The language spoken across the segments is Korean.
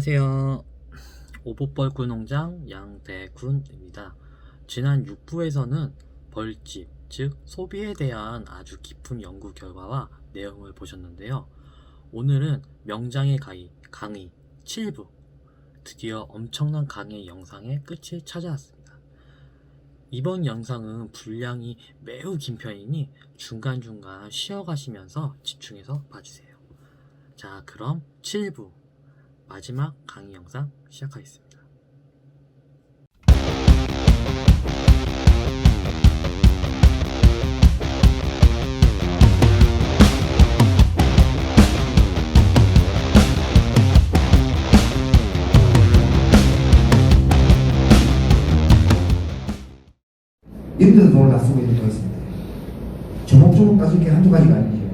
안녕하세요. 오복벌꿀 농장 양대군입니다. 지난 6부에서는 벌집, 즉 소비에 대한 아주 깊은 연구 결과와 내용을 보셨는데요. 오늘은 명장의 강의 7부, 드디어 엄청난 강의 영상의 끝을 찾아왔습니다. 이번 영상은 분량이 매우 긴 편이니 중간중간 쉬어가시면서 집중해서 봐주세요. 자, 그럼 7부 마지막 강의 영상 시작하겠습니다. 이런 데서 돈을 다 쓰고 있는 데가 있습니다. 조목조목 따질 게 한두 가지가 아니죠.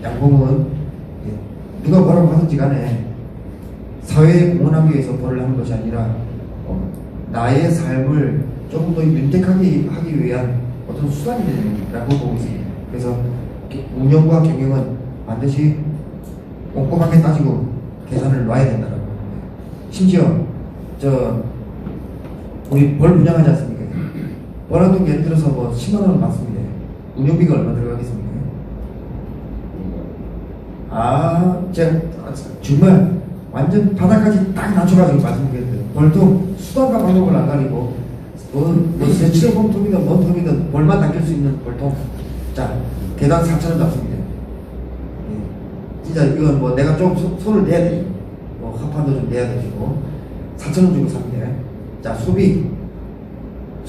양봉은 누가 뭐라고 하든지 간에 사회에 공헌하기 위해서 벌을 하는 것이 아니라 나의 삶을 조금 더 윤택하게 하기 위한 어떤 수단이 되라고 보고 있습니다. 그래서 운영과 경영은 반드시 꼼꼼하게 따지고 계산을 놔야 된다라고. 심지어 우리 벌 운영하지 않습니까? 벌한통 예를 들어서 10만 원을 받습니다. 운영비가 얼마 들어가겠습니까? 제가 정말 완전 바닥까지 딱 낮춰가지고 말씀드렸어요. 벌도 수단과 방법을 안 가리고 세치로봉 통이든 뭔 통이든 벌만 당길 수 있는 벌통. 자, 개당 4,000원 잡습니다. 진짜 이건 내가 좀 손을 내야 돼. 합판도 좀 내야 되고 4,000원 주고 삽니다. 자, 소비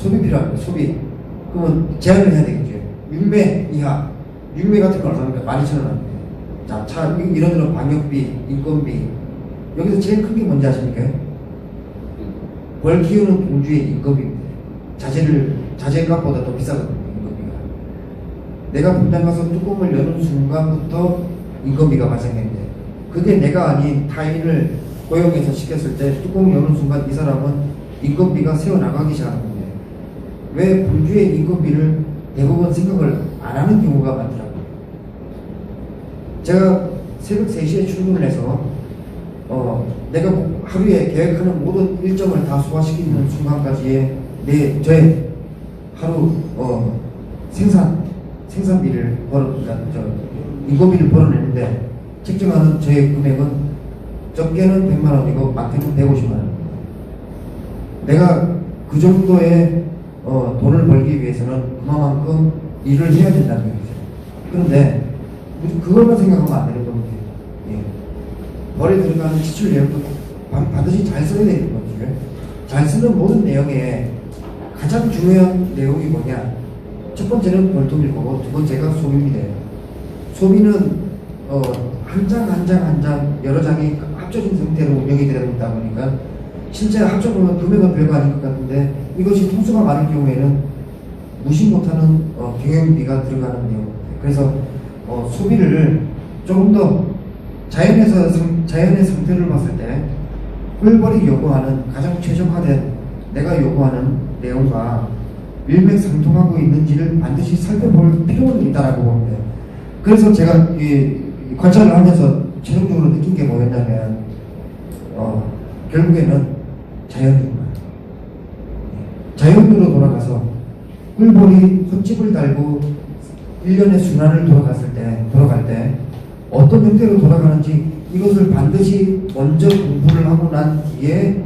필요합니다. 소비. 그러면 제한을 해야 되겠죠. 6매 이하. 6매 같은 거 얼마입니까? 12,000원 합니다. 자, 이런 방역비, 인건비. 여기서 제일 큰 게 뭔지 아십니까? 벌 키우는 공주의 인건비입니다. 자재값보다 더 비싸거든요, 인건비가. 내가 분당 가서 뚜껑을 여는 순간부터 인건비가 발생됩니다. 그게 내가 아닌 타인을 고용해서 시켰을 때 뚜껑 여는 순간 이 사람은 인건비가 새어나가기 시작하는 겁니다. 왜 공주의 인건비를 대부분 생각을 안 하는 경우가 많더라고요. 제가 새벽 3시에 출근을 해서 내가 하루에 계획하는 모든 일정을 다 소화시키는 순간까지의 저의 하루 생산비를 인건비를 벌어내는데 책정하는 저의 금액은 적게는 100만 원이고 많게는 150만 원. 내가 그 정도의 돈을 벌기 위해서는 그만큼 일을 해야 된다는 거죠. 그런데 그것만 생각하면 안 되는 겁니다. 벌에 들어가는 지출 내용도 반드시 잘 써야 되는 거죠. 잘 쓰는 모든 내용에 가장 중요한 내용이 뭐냐? 첫 번째는 벌통일 거고, 두 번째가 소비입니다. 소비는 한 장 여러 장이 합쳐진 상태로 운영이 되다 보니까 실제 합쳐보면 금액은 별거 아닌 것 같은데 이것이 통수가 많은 경우에는 무시 못하는 경영비가 들어가는 내용. 그래서 소비를 조금 더 자연의 상태를 봤을 때 꿀벌이 요구하는 가장 최적화된 내가 요구하는 내용과 일맥상통하고 있는지를 반드시 살펴볼 필요는 있다라고 봅니다. 그래서 제가 관찰을 하면서 최종적으로 느낀 게 뭐였냐면 결국에는 자연으로 돌아가서 꿀벌이 헛집을 달고 1년의 순환을 돌아갈 때 어떤 형태로 돌아가는지 이것을 반드시 먼저 공부를 하고 난 뒤에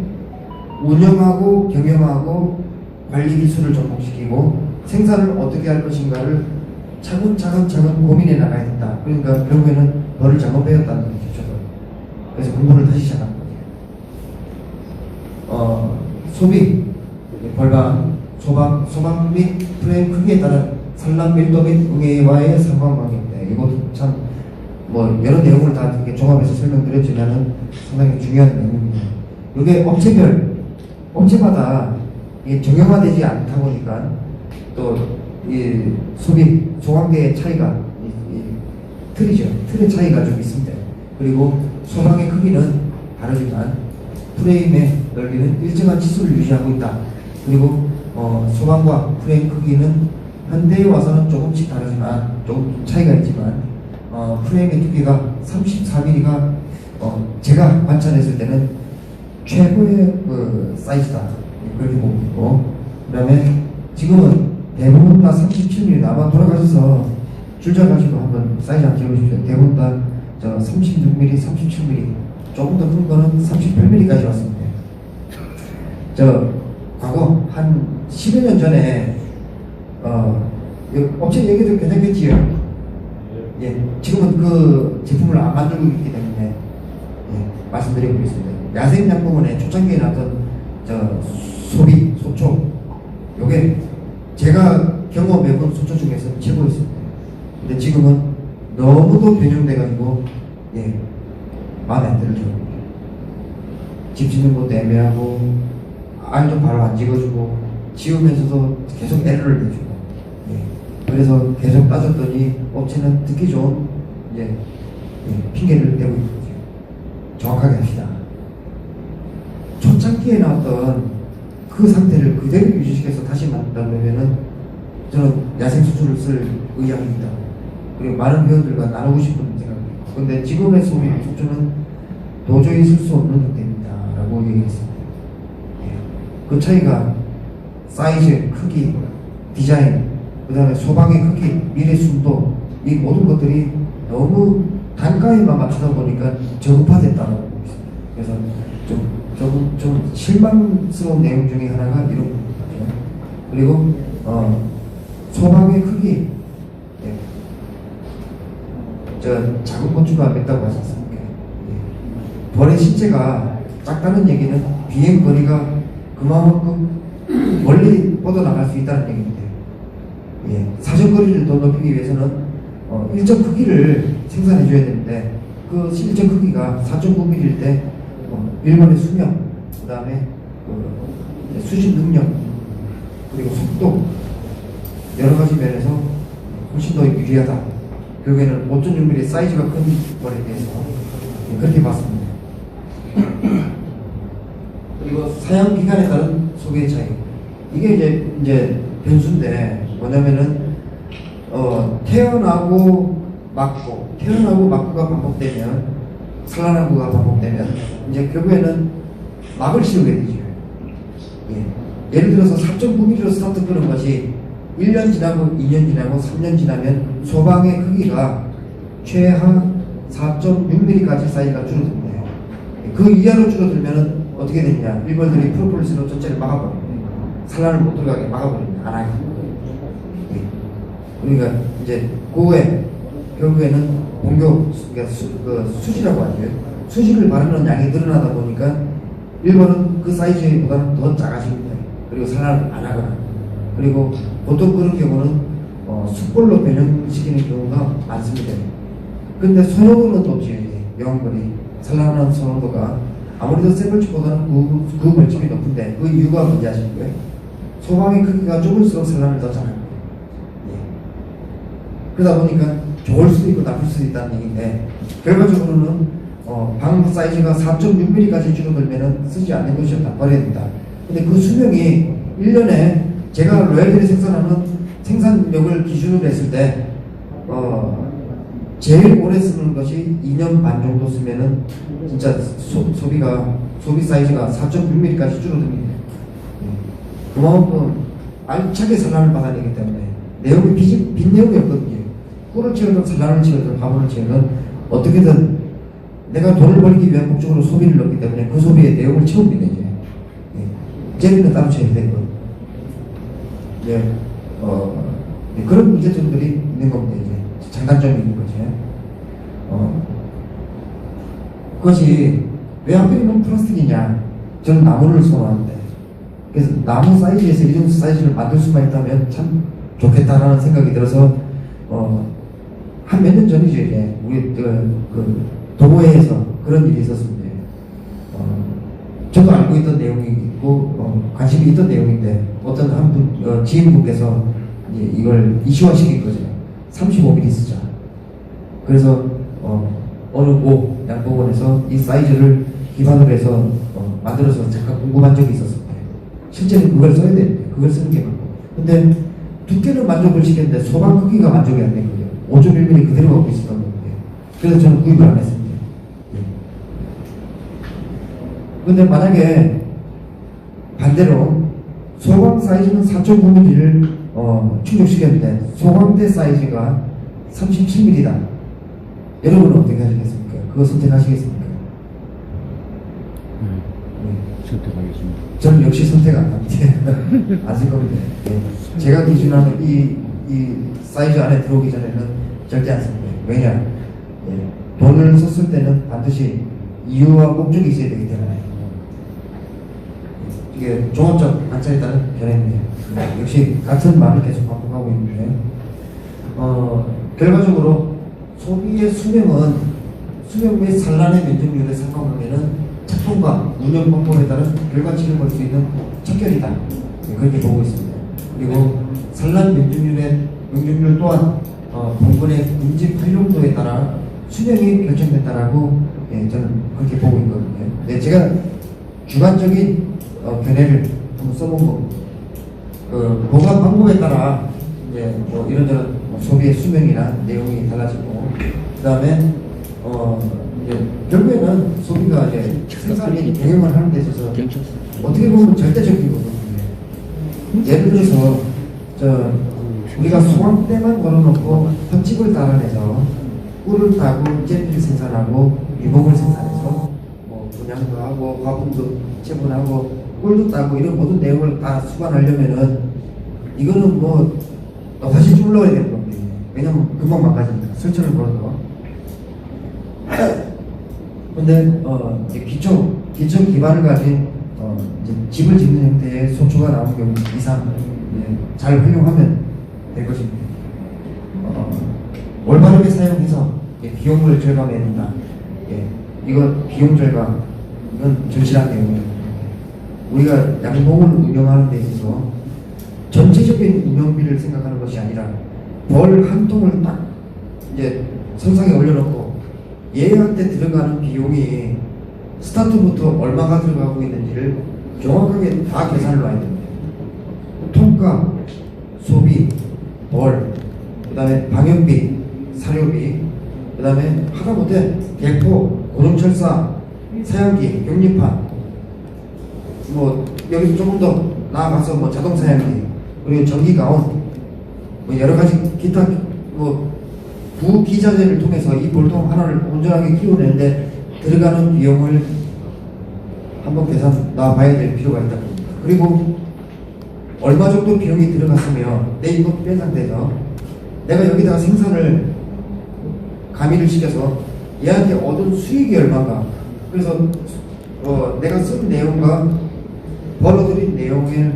운영하고 경영하고 관리 기술을 접목시키고 생산을 어떻게 할 것인가를 차근차근 고민해 나가야 된다. 그러니까 결국에는 벌을 잘못 배웠다는 거죠. 그래서 공부를 다시 시작한 거예요. 소비, 벌방, 소방 및 프레임 크기에 따른 산란 밀도 및 응애와의 상관관계입니다. 이것도 참 여러 내용을 다 이렇게 종합해서 설명드렸지만은 상당히 중요한 내용입니다. 이게 업체마다 정형화되지 않다 보니까 또 이 소비 소관계의 차이가 틀의 차이가 좀 있습니다. 그리고 소방의 크기는 다르지만 프레임의 넓이는 일정한 치수를 유지하고 있다. 그리고 소방과 프레임 크기는 현대에 와서는 조금씩 다르지만 조금 차이가 있지만 프레임의 두께가 34mm가 제가 관찰했을 때는 최고의 그 사이즈다 그렇게 보고 있고, 그다음에 지금은 대부분 다 37mm. 아마 돌아가셔서 줄자 가지고 한번 사이즈 한번 찍어보십시오. 대부분 다저 36mm, 37mm, 조금 더 큰 거는 38mm까지 왔습니다. 저 과거 한 10여 년 전에 업체 얘기도 괜찮겠지요. 예, 지금은 그 제품을 안 만들고 있기 때문에 말씀드리고 있습니다. 야생약품원의 초창기에 나왔던 소비, 소초, 요게 제가 경험해본 소초 중에서 최고였습니다. 근데 지금은 너무도 변형돼가지고 마음에 안 들죠. 집 짓는 것도 애매하고 알도 바로 안 찍어주고 지우면서도 계속 에러를 내주고 그래서 계속 따졌더니 업체는 듣기 좋은 핑계를 대고 있는 거죠. 정확하게 합시다. 초창기에 나왔던 그 상태를 그대로 유지시켜서 다시 만든다면은 저는 야생 수술을 쓸 의향입니다. 그리고 많은 회원들과 나누고 싶은 생각입니다. 그런데 지금의 소초는 도저히 쓸 수 없는 형태입니다 라고 얘기했습니다. 그 차이가 사이즈, 크기, 디자인, 그 다음에 소방의 크기, 미래 순도, 이 모든 것들이 너무 단가에만 맞추다 보니까 저급화됐다고 보고 있습니다. 그래서 좀 실망스러운 내용 중에 하나가 이런 거죠. 그리고 소방의 크기, 저 작은 건축가 맵다고 하셨습니까? 벌의 신체가 작다는 얘기는 비행 거리가 그만큼 멀리 뻗어나갈 수 있다는 얘기인데, 사정거리를 더 높이기 위해서는 일정 크기를 생산해 줘야 되는데, 그 일정 크기가 4.9mm일 때 일본의 수명, 그 다음에 수신 능력, 그리고 속도, 여러 가지 면에서 훨씬 더 유리하다. 결국에는 5.6mm 사이즈가 큰 거리에 대해서 그렇게 봤습니다. 그리고 사용 기간에 따른 소비의 차이. 이게 이제 변수인데, 뭐냐면은 태어나고 막고가 반복되면, 산란하고가 반복되면 이제 결국에는 막을 씌우게 되죠. 예를 들어서 4.9mm로 스타트 끄는 것이 1년 지나고 2년 지나고 3년 지나면 소방의 크기가 최하 4.6mm까지 사이즈가 줄어듭니다. 그 이하로 줄어들면 어떻게 되느냐? 일벌들이 프로폴리스로 전체를 막아버립니다. 산란을 못 들어가게 막아버립니다. 안 하게. 그러니까 이제 고에 결국에는 본교, 그러니까 수지라고 하죠. 수지를 바르는 양이 늘어나다 보니까 일본은 그 사이즈보다는 더 작아집니다. 그리고 산란을 안 하거나, 그리고 보통 그런 경우는 숯불로 변형시키는 경우가 많습니다. 근데 소형은 또 영거리 산란하는 소형도가 아무래도 새 벌집보다는 그 벌집이 높은데, 그 이유가 뭔지 아십니까? 소방의 크기가 좁을수록 산란을 더 잘합니다. 그러다 보니까 좋을 수도 있고 나쁠 수도 있다는 얘기인데, 결과적으로는 방 사이즈가 4.6mm까지 줄어들면 쓰지 않는 것이 없다, 버려야 된다. 근데 그 수명이 1년에 제가 로얄들이 생산하는 생산력을 기준으로 했을 때 제일 오래 쓰는 것이 2년 반 정도 쓰면은 진짜 소비 사이즈가 4.6mm까지 줄어듭니다. 그만큼 알차게 산란을 받아내기 때문에 내용이 빈 내용이 없거든요. 꿀을 채우든 산란을 채우든 화분을 채우든 어떻게든 내가 돈을 벌기 위한 목적으로 소비를 넣기 때문에 그 소비의 내용을 채웁니다. 이제 재미는 따로 채워야 되고, 그런 문제점들이 있는 겁니다. 이제 장단점이 있는 거죠. 그것이 왜 하필이면 플라스틱이냐? 저는 나무를 선호하는데, 그래서 나무 사이즈에서 이 정도 사이즈를 만들 수만 있다면 참 좋겠다라는 생각이 들어서 한 몇 년 전이죠. 이제 우리 그 동호회에서 그런 일이 있었습니다. 저도 알고 있던 내용이 있고 관심이 있던 내용인데, 어떤 한 분 지인분께서 이제 이걸 이슈화시킨 거죠. 35mm 쓰자. 그래서 어느 모 양봉원에서 이 사이즈를 기반으로 해서 만들어서 잠깐 궁금한 적이 있었습니다. 실제는 그걸 써야 되는데, 그걸 쓰는 게 맞고. 근데 두께는 만족을 시켰는데 소방 크기가 만족이 안 된 거예요. 5.1mm 그대로 갖고 있었던 건데, 그래서 저는 구입을 안 했습니다. 근데 만약에 반대로 소광 사이즈는 4.9mm를 충족시켰는데 소광대 사이즈가 37mm다. 여러분은 어떻게 하시겠습니까? 그거 선택하시겠습니까? 선택하겠습니다. 저는 역시 선택 안 합니다. 아실 겁니다. 예. 제가 기준하는 이 사이즈 안에 들어오기 전에는 절대 안 씁니다. 왜냐? 예. 돈을 썼을 때는 반드시 이유와 목적이 있어야 되기 때문에 이게 종합적 관찰에 따른 견해입니다. 역시 같은 말을 계속 반복하고 있는데 결과적으로 소비의 수명 및 산란의 면적률의 상관관계는 작동과 운영 방법에 따른 결과치를 볼 수 있는 척결이다. 네, 그렇게 보고 있습니다. 그리고 산란 면적률 또한 본건의 인지 활용도에 따라 수명이 결정된다라고 저는 그렇게 보고 있거든요. 네, 제가 주관적인 견해를 한번 써본 겁니다. 보관 방법에 따라 이제 뭐 이런저런 소비의 수명이나 내용이 달라지고, 그 다음에 이제 결국에는 소비가 이제 생산이 경영을 하는 데 있어서 어떻게 보면 절대적인 거거든요. 예를 들어서 우리가 소황대만 걸어놓고 헛집을 달아내서 꿀을 따고 잼을 생산하고 유목을 생산해서 뭐 분양도 하고 화분도 채분하고 꿀도 따고 이런 모든 내용을 다 수반하려면은 이거는 뭐 다시 줄러야 되는 겁니다. 왜냐면 금방 망가집니다. 설치를 걸어도. 근데 이제 기초 기반을 가진 이제 집을 짓는 형태의 소초가 나오는 경우 이상 잘 활용하면 될 것입니다. 올바르게 사용해서 비용을 절감해야 된다. 이거 비용 절감, 이건 절실한 내용입니다. 우리가 양봉을 운영하는 데 있어서 전체적인 운영비를 생각하는 것이 아니라 벌 한 통을 딱 이제 선상에 올려놓고 얘한테 들어가는 비용이 스타트부터 얼마가 들어가고 있는지를 정확하게 다 계산을 놔야 됩니다. 통가, 소비, 벌, 그 다음에 방역비, 사료비, 그 다음에 하다못해 대포, 고정철사, 사양기, 격리판, 뭐 여기서 조금 더 나아가서 뭐 자동 사양기, 그리고 전기 가온, 뭐 여러 가지 기타 뭐 부기자재를 통해서 이 볼통 하나를 온전하게 키워내는데 들어가는 비용을 한번 계산 놔봐야 될 필요가 있다. 그리고 얼마 정도 비용이 들어갔으면 내 이것 배상돼서 내가 여기다가 생산을 가미를 시켜서 얘한테 얻은 수익이 얼마인가. 그래서 내가 쓴 내용과 벌어들인 내용을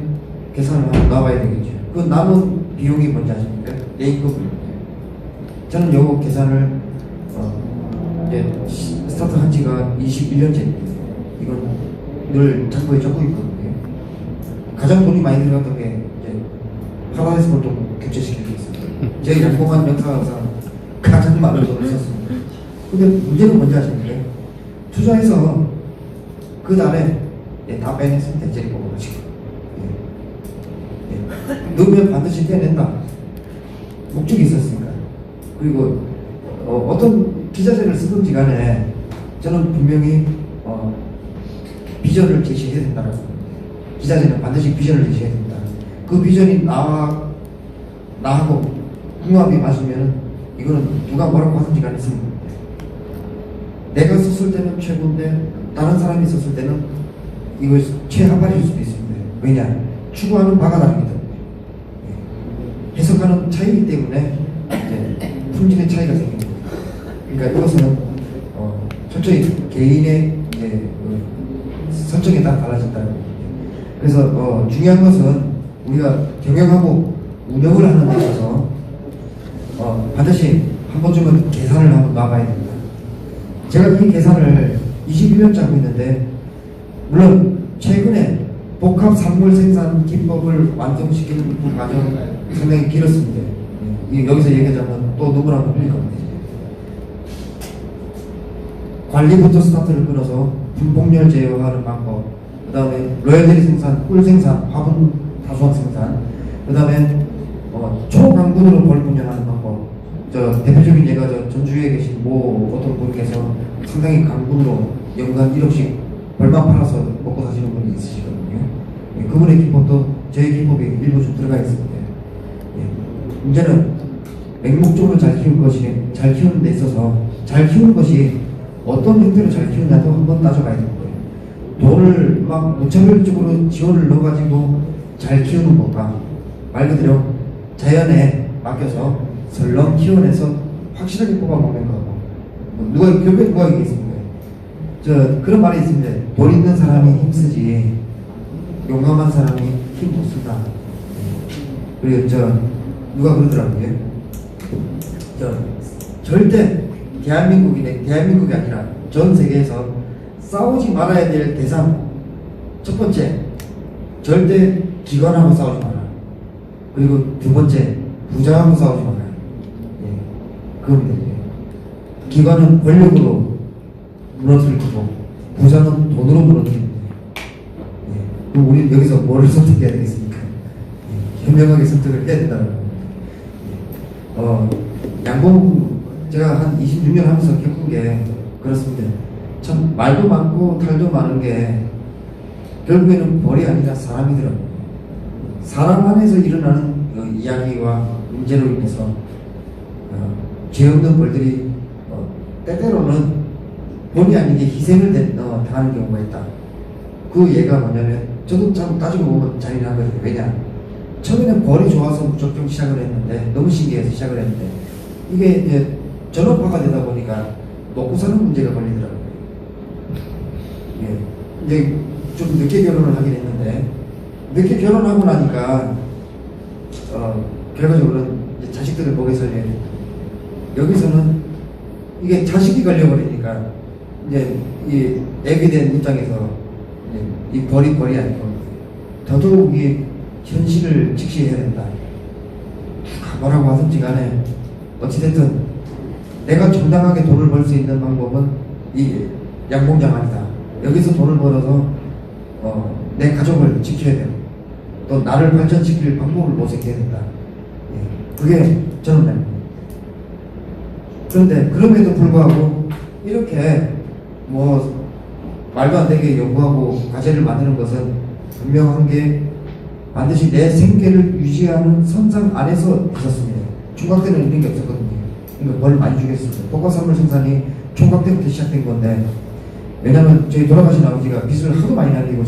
계산을 한번 놔봐야 되겠죠. 그 남은 비용이 뭔지 아십니까? 내 임금. 저는 요거 계산을 이제 스타트 한 지가 21년째입니다. 이건 늘 참고에 적고 있거든요. 가장 돈이 많이 들어갔던 게 이제 파라다이스 볼통 교체시키는 게 있습니다. 제 양봉한 명사가 가장 많은 돈을 썼습니다. 근데 문제는 뭔지 아십니까? 투자해서 그 다음에 다 빼냈으면 대체리 보고 가지고 넣으면 반드시 떼낸다. 목적이 있었으니까. 그리고 어떤 기자재를 쓰든지 간에 저는 분명히 비전을 제시해야 된다라고. 기자재는 반드시 비전을 제시해야 된다. 그 비전이 나하고 궁합이 맞으면 이거는 누가 뭐라고 하든지 간에 쓰는 겁니다. 내가 썼을 때는 최고인데 다른 사람이 썼을 때는 이거 최하반일 수도 있습니다. 왜냐? 추구하는 바가 다르기 때문에. 해석하는 차이이기 때문에 이제 품질의 차이가 생깁니다. 그러니까 이것은 철저히 개인의 설정에 따라 달라진다는 겁니다. 그래서 중요한 것은 우리가 경영하고 운영을 하는 데 있어서 반드시 한 번쯤은 계산을 한번 놔봐야 됩니다. 제가 이 계산을 21년째 하고 있는데 물론 최근에 복합 산물 생산 기법을 완성시키는 그 과정 상당히 길었습니다. 여기서 얘기하자면 또 누구나 흘릴 겁니다. 관리부터 스타트를 끊어서 분봉열 제어하는 방법, 그 다음에 로얄젤리 생산, 꿀 생산, 화분 다수학 생산, 그 다음에 초강군으로 벌 분양하는 방법. 대표적인 예가 전주에 계신 모 어떤 분께서 상당히 강군으로 연간 1억씩 벌만 팔아서 먹고 사시는 분이 있으시거든요. 예, 그분의 기법도 저희 기법에 일부 좀 들어가 있습니다. 예, 문제는 맹목적으로 잘 키우는 데 있어서 잘 키우는 것이 어떤 형태로 잘 키우냐도 한번 따져봐야 되는 거예요. 돈을 막 무차별적으로 지원을 넣어가지고 잘 키우는 것과 말 그대로 자연에 맡겨서 설렁 키워내서 확실하게 뽑아먹는 거. 결국에 누가 이기겠습니까? 그런 말이 있습니다. 돈 있는 사람이 힘쓰지 용감한 사람이 힘 못 쓴다. 그리고 누가 그러더라고요. 절대 대한민국이 아니라 전 세계에서 싸우지 말아야 될 대상 첫 번째, 절대 기관하고 싸우지 마라. 그리고 두 번째, 부자하고 싸우지 마라. 예, 그겁니다. 기관은 권력으로 무너뜨릴 거고 부자는 돈으로 무너뜨립니다. 예, 그럼 우리 여기서 뭐를 선택해야 되겠습니까? 예, 현명하게 선택을 해야 된다는 겁니다. 양봉 제가 한 26년 하면서 겪은 게 그렇습니다. 참 말도 많고 탈도 많은 게 결국에는 벌이 아니라 사람이더라고요. 사람 안에서 일어나는 이야기와 문제로 인해서 죄 없는 벌들이 때때로는 본의 아니게 희생을 당하는 경우가 있다. 그 예가 뭐냐면 저도 참 따지고 보면 잔인한 거죠. 왜냐? 처음에는 벌이 좋아서 무조건 시작을 했는데 너무 신기해서 시작을 했는데 이게 이제 전업화가 되다 보니까 먹고 사는 문제가 걸리더라고요. 예, 이제 좀 늦게 결혼을 하긴 했는데 늦게 결혼하고 나니까 결과적으로는 이제 자식들을 보게서 여기서는 이게 자식이 걸려버리니까 이제 이 애게 된 입장에서 이 벌이 아니고 더더욱 이 현실을 직시해야 된다. 뭐라고 하든지 간에 어찌됐든 내가 정당하게 돈을 벌 수 있는 방법은 이 양봉장 아니다. 여기서 돈을 벌어서 내 가족을 지켜야 되고 또 나를 발전시킬 방법을 모색해야 된다. 예, 그게 저는 납니다. 그런데 그럼에도 불구하고 이렇게 뭐 말도 안 되게 요구하고 과제를 만드는 것은 분명한 게 반드시 내 생계를 유지하는 선상 안에서 있었습니다. 총각 때는 이런 게 없었거든요. 그러니까 벌 많이 주겠습니다. 독과산물 생산이 총각 때부터 시작된 건데 왜냐면 저희 돌아가신 아버지가 빚을 하도 많이 남기고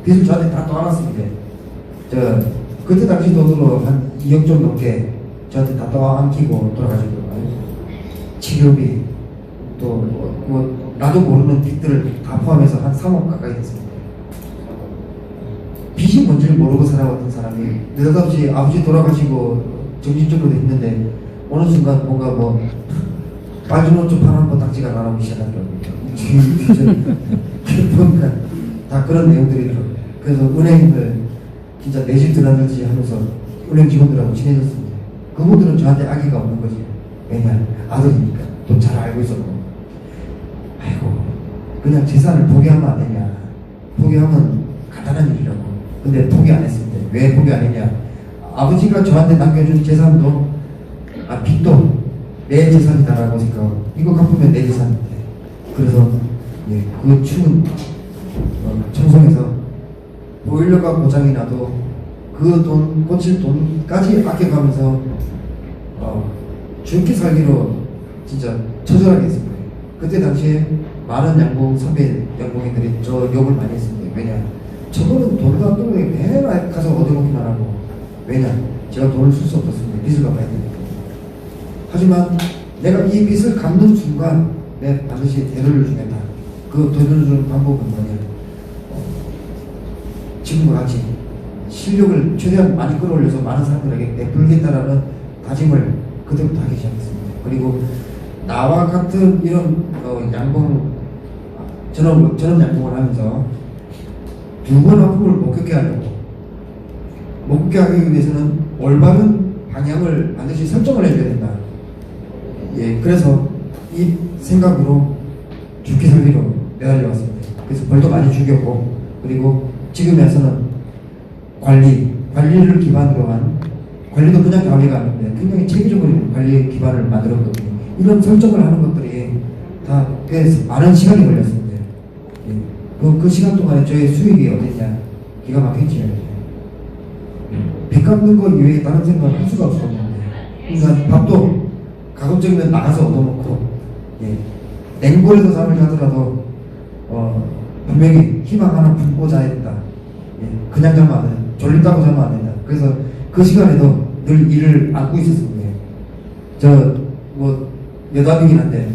빚을 저한테 다 떠안았습니다. 그때 당시 돈으로 한 2억 좀 넘게 저한테 다 떠안기고 돌아가시더라고요. 치료비 또 나도 모르는 빚들을 다 포함해서 한 3억 가까이 됐습니다. 빚이 뭔지를 모르고 살아왔던 사람이 느닷없이 아버지 돌아가시고 정신적으로도 힘든데 어느 순간 뭔가 뭐 빨주노 좀 파는 거 딱지가 나오기 시작하더라고요. 보니까 다 그런 내용들이더라고요. 그래서 은행을 진짜 내 집 드나들지 하면서 은행 직원들하고 친해졌습니다. 그분들은 저한테 악의가 없는 거지. 왜냐 아들이니까 돈 잘 알고 있었고 아이고 그냥 재산을 포기하면 안 되냐. 포기하면 간단한 일이라고. 근데 포기 안 했습니다. 왜 포기 안 했냐. 아버지가 저한테 남겨준 재산도 빚도 내 재산이다라고 생각하고 이거 갚으면 내 재산인데 그래서 예, 그 추운 청송에서 보일러가 고장이 나도 그 돈 고칠 돈까지 아껴가면서 죽게 살기로 진짜 처절하게 했습니다. 그때 당시에 많은 선배 양봉인들이 저 욕을 많이 했습니다. 왜냐 저거는 돈도 안 들고 맨날 가서 얻어먹기만 하고 왜냐 제가 돈을 쓸 수 없었습니다. 빚을 갚아야 되니까. 하지만 내가 이 빚을 갚는 순간 내가 반드시 대를 주겠다. 그 대를 주는 방법은 뭐냐 지금과 같이 실력을 최대한 많이 끌어올려서 많은 사람들에게 베풀겠다라는 다짐을 그때부터 하기 시작했습니다. 그리고 나와 같은 이런 전업 양봉을 하면서 두 번 아픔을 못 겪게 하기 위해서는 올바른 방향을 반드시 설정을 해줘야 된다. 예, 그래서 이 생각으로 죽기 살기로 매달려 왔습니다. 그래서 벌도 많이 죽였고 그리고 지금에서는 관리를 기반으로 한 관리도 그냥 관리가 아닌데 굉장히 체계적으로 관리 기반을 만들었거든요. 이런 설정을 하는 것들이 다 꽤 많은 시간이 걸렸습니다. 예. 그 시간 동안에 저의 수익이 어딨냐? 기가 막혔지. 빚 갚는 거 이외에 다른 생각을 할 수가 없었는데, 그러니까 밥도 가급적이면 나가서 얻어먹고, 예. 냉골에서 잠을 자더라도 분명히 희망 하나 품고 자야 된다. 예. 그냥 자면 안 된다. 졸린다고 자면 안 된다. 그래서 그 시간에도 늘 일을 안고 있었습니다. 뭐 여담이긴 한데,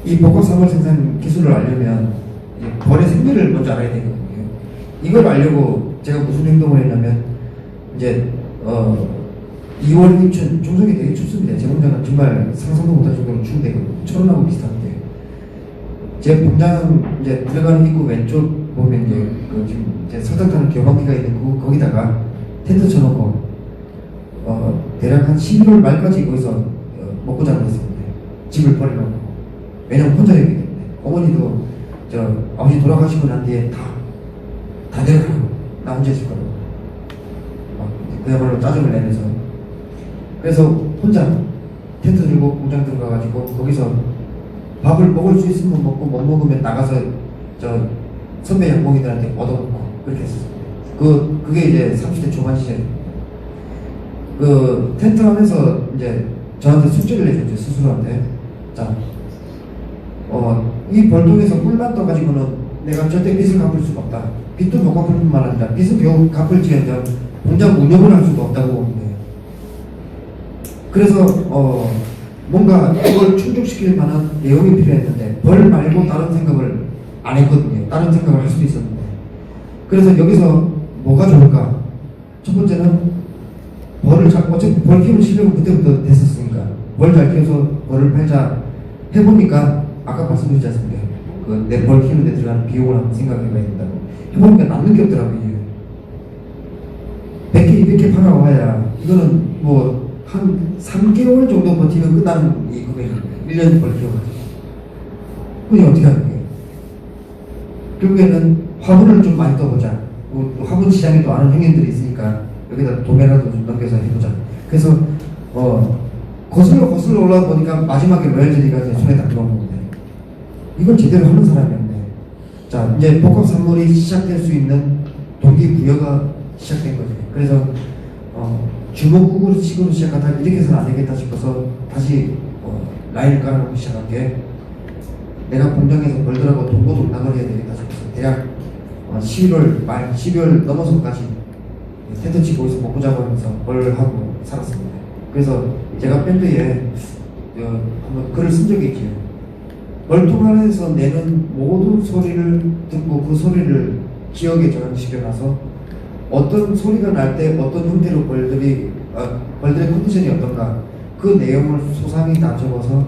이 복합 사물 생산 기술을 알려면 벌의 생리를 먼저 알아야 되거든요. 이걸 알려고 제가 무슨 행동을 했냐면, 이제 2월 인춘 중성이 되게 춥습니다. 제 공장은 정말 상상도 못할 정도로 추운데 철원하고 비슷한데, 제 공장 이제 들어가는 입구 왼쪽 보면 이제 지금 이제 설탕하는 교반기가 있는 거기다가 텐트 쳐놓고 대략 한 11월 말까지 거기서 먹고 자고 있습니다. 집을 버리려고. 왜냐면 혼자였기 때문에. 어머니도 아버지 돌아가시고 난 뒤에 다 내려가고 나 혼자 있을 거라고 그야말로 짜증을 내면서, 그래서 혼자 텐트 들고 공장 들어가가지고 거기서 밥을 먹을 수 있으면 먹고 못 먹으면 나가서 선배 양봉이들한테 얻어먹고 그렇게 했었어요. 그게 이제 30대 초반 시절. 그 텐트 안에서 이제 저한테 숙제를 내줬죠. 스스로한테. 자, 이 벌통에서 물만 떠가지고는 내가 절대 빚을 갚을 수가 없다. 빚도 못 갚을 뿐만 아니라 빚을 겨우 갚을지언정 공장 운영을 할 수가 없다고 봅니다. 그래서 뭔가 이걸 충족시킬 만한 내용이 필요했는데 벌 말고 다른 생각을 안 했거든요. 다른 생각을 할 수도 있었는데, 그래서 여기서 뭐가 좋을까? 첫 번째는 어차피 벌 키우는 실력은 그때부터 됐었으니까 벌 잘 키워서 벌을 팔자 해보니까, 아까 말씀드렸지 않습니까? 내 벌 키우는 데 들어가는 비용을 한번 생각해봐야 된다고. 해보니까 남는 게 없더라고요. 100개, 200개 팔아와야 이거는 뭐 한 3개월 정도 버티면 끝나는 이 금액입니다. 1년 벌 키워가지고. 그니 어떻게 하는 거예요? 결국에는 화분을 좀 많이 떠보자. 화분 시장에 또 아는 형님들이 있으니까 여기다 도매라도 좀 넘겨서 해보자. 그래서 거슬러 올라가 보니까 마지막에 로얄젤리가 제 손에 딱 들어온 겁니다. 이걸 제대로 하는 사람이 없네. 자, 이제 복합 산물이 시작될 수 있는 동기부여가 시작된 거죠. 그래서 주먹구구로 식으로 시작하다 이렇게 해서는 안 되겠다 싶어서 다시 라인을 깔아보기 시작한 게, 내가 공장에서 벌들하고 동고동락을 해야 되겠다 싶어서 대략 11월 말, 12월 넘어서까지 텐트 치고 있어 먹고 자고 하면서 벌하고 살았습니다. 그래서 제가 밴드에 한번 글을 쓴 적이 있죠. 벌통 안에서 내는 모든 소리를 듣고 그 소리를 기억에 저장시켜놔서 어떤 소리가 날 때 어떤 형태로 벌들의 컨디션이 어떤가, 그 내용을 소상히 다 적어서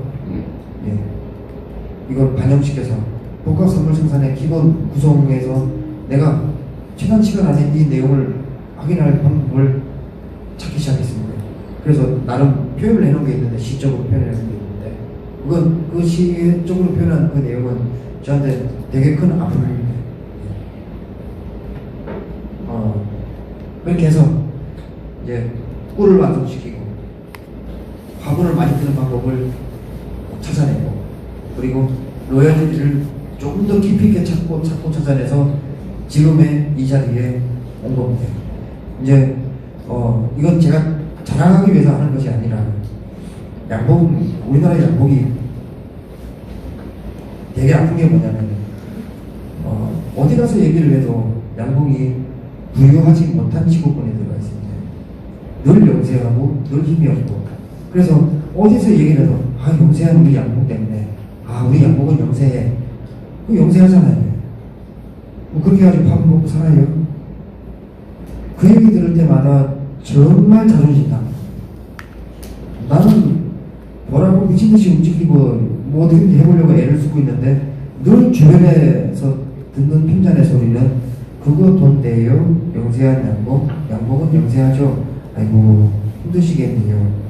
이걸 반영시켜서 복합 선물 생산의 기본 구성에서 내가 최단 시간 안에 이 내용을 확인할 방법을 찾기 시작했습니다. 그래서 나름 표현을 해놓은 게 있는데, 시적으로 표현을 해놓은 게 있는데, 그건 그 시적으로 표현한 그 내용은 저한테 되게 큰 아픔입니다. 그렇게 해서 이제 꿀을 완성시키고 화분을 많이 뜨는 방법을 찾아내고, 그리고 로얄젤리를 조금 더 깊이 있게 찾고 찾아내서 지금의 이 자리에 온 겁니다. 이제 이건 제가 자랑하기 위해서 하는 것이 아니라, 우리나라의 양복이 되게 아픈 게 뭐냐면, 어디 가서 얘기를 해도 양복이 부유하지 못한 직업군에 들어가 있습니다. 늘 영세하고 늘 힘이 없고, 그래서 어디서 얘기를 해도 영세한 우리 양복 때문에, 우리 양복은 영세해. 영세하잖아요. 뭐 그렇게 가지고 밥을 먹고 살아요. 그 얘기 들을 때마다 정말 자존심 상해. 나는 뭐라고 미친듯이 움직이고 뭐 어떻게든지 해보려고 애를 쓰고 있는데, 늘 주변에서 듣는 핀잔의 소리는 그거 돈 내요? 영세한 양복? 양복은 영세하죠? 아이고 힘드시겠네요.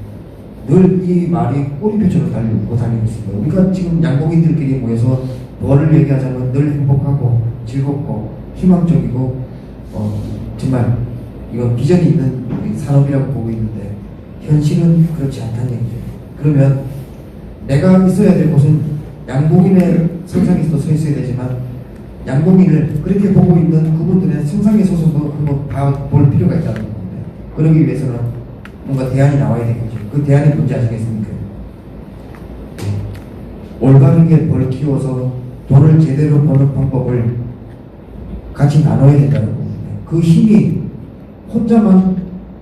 늘 이 말이 꼬리표처럼 달리고 있습니다. 우리가 지금 양복인들끼리 모여서 뭐를 얘기하자면 늘 행복하고 즐겁고 희망적이고 정말 이거 비전이 있는 산업이라고 보고 있는데, 현실은 그렇지 않다는 얘기죠. 그러면 내가 있어야 될 곳은 양복인의 성장이 또 서 있어야 되지만, 양봉이를 그렇게 보고 있는 그분들의 승상의 소속도 한번 봐볼 필요가 있다는 겁니다. 그러기 위해서는 뭔가 대안이 나와야 되겠죠. 그 대안이 뭔지 아시겠습니까? 올바르게 벌 키워서 돈을 제대로 버는 방법을 같이 나눠야 된다는 겁니다. 그 힘이 혼자만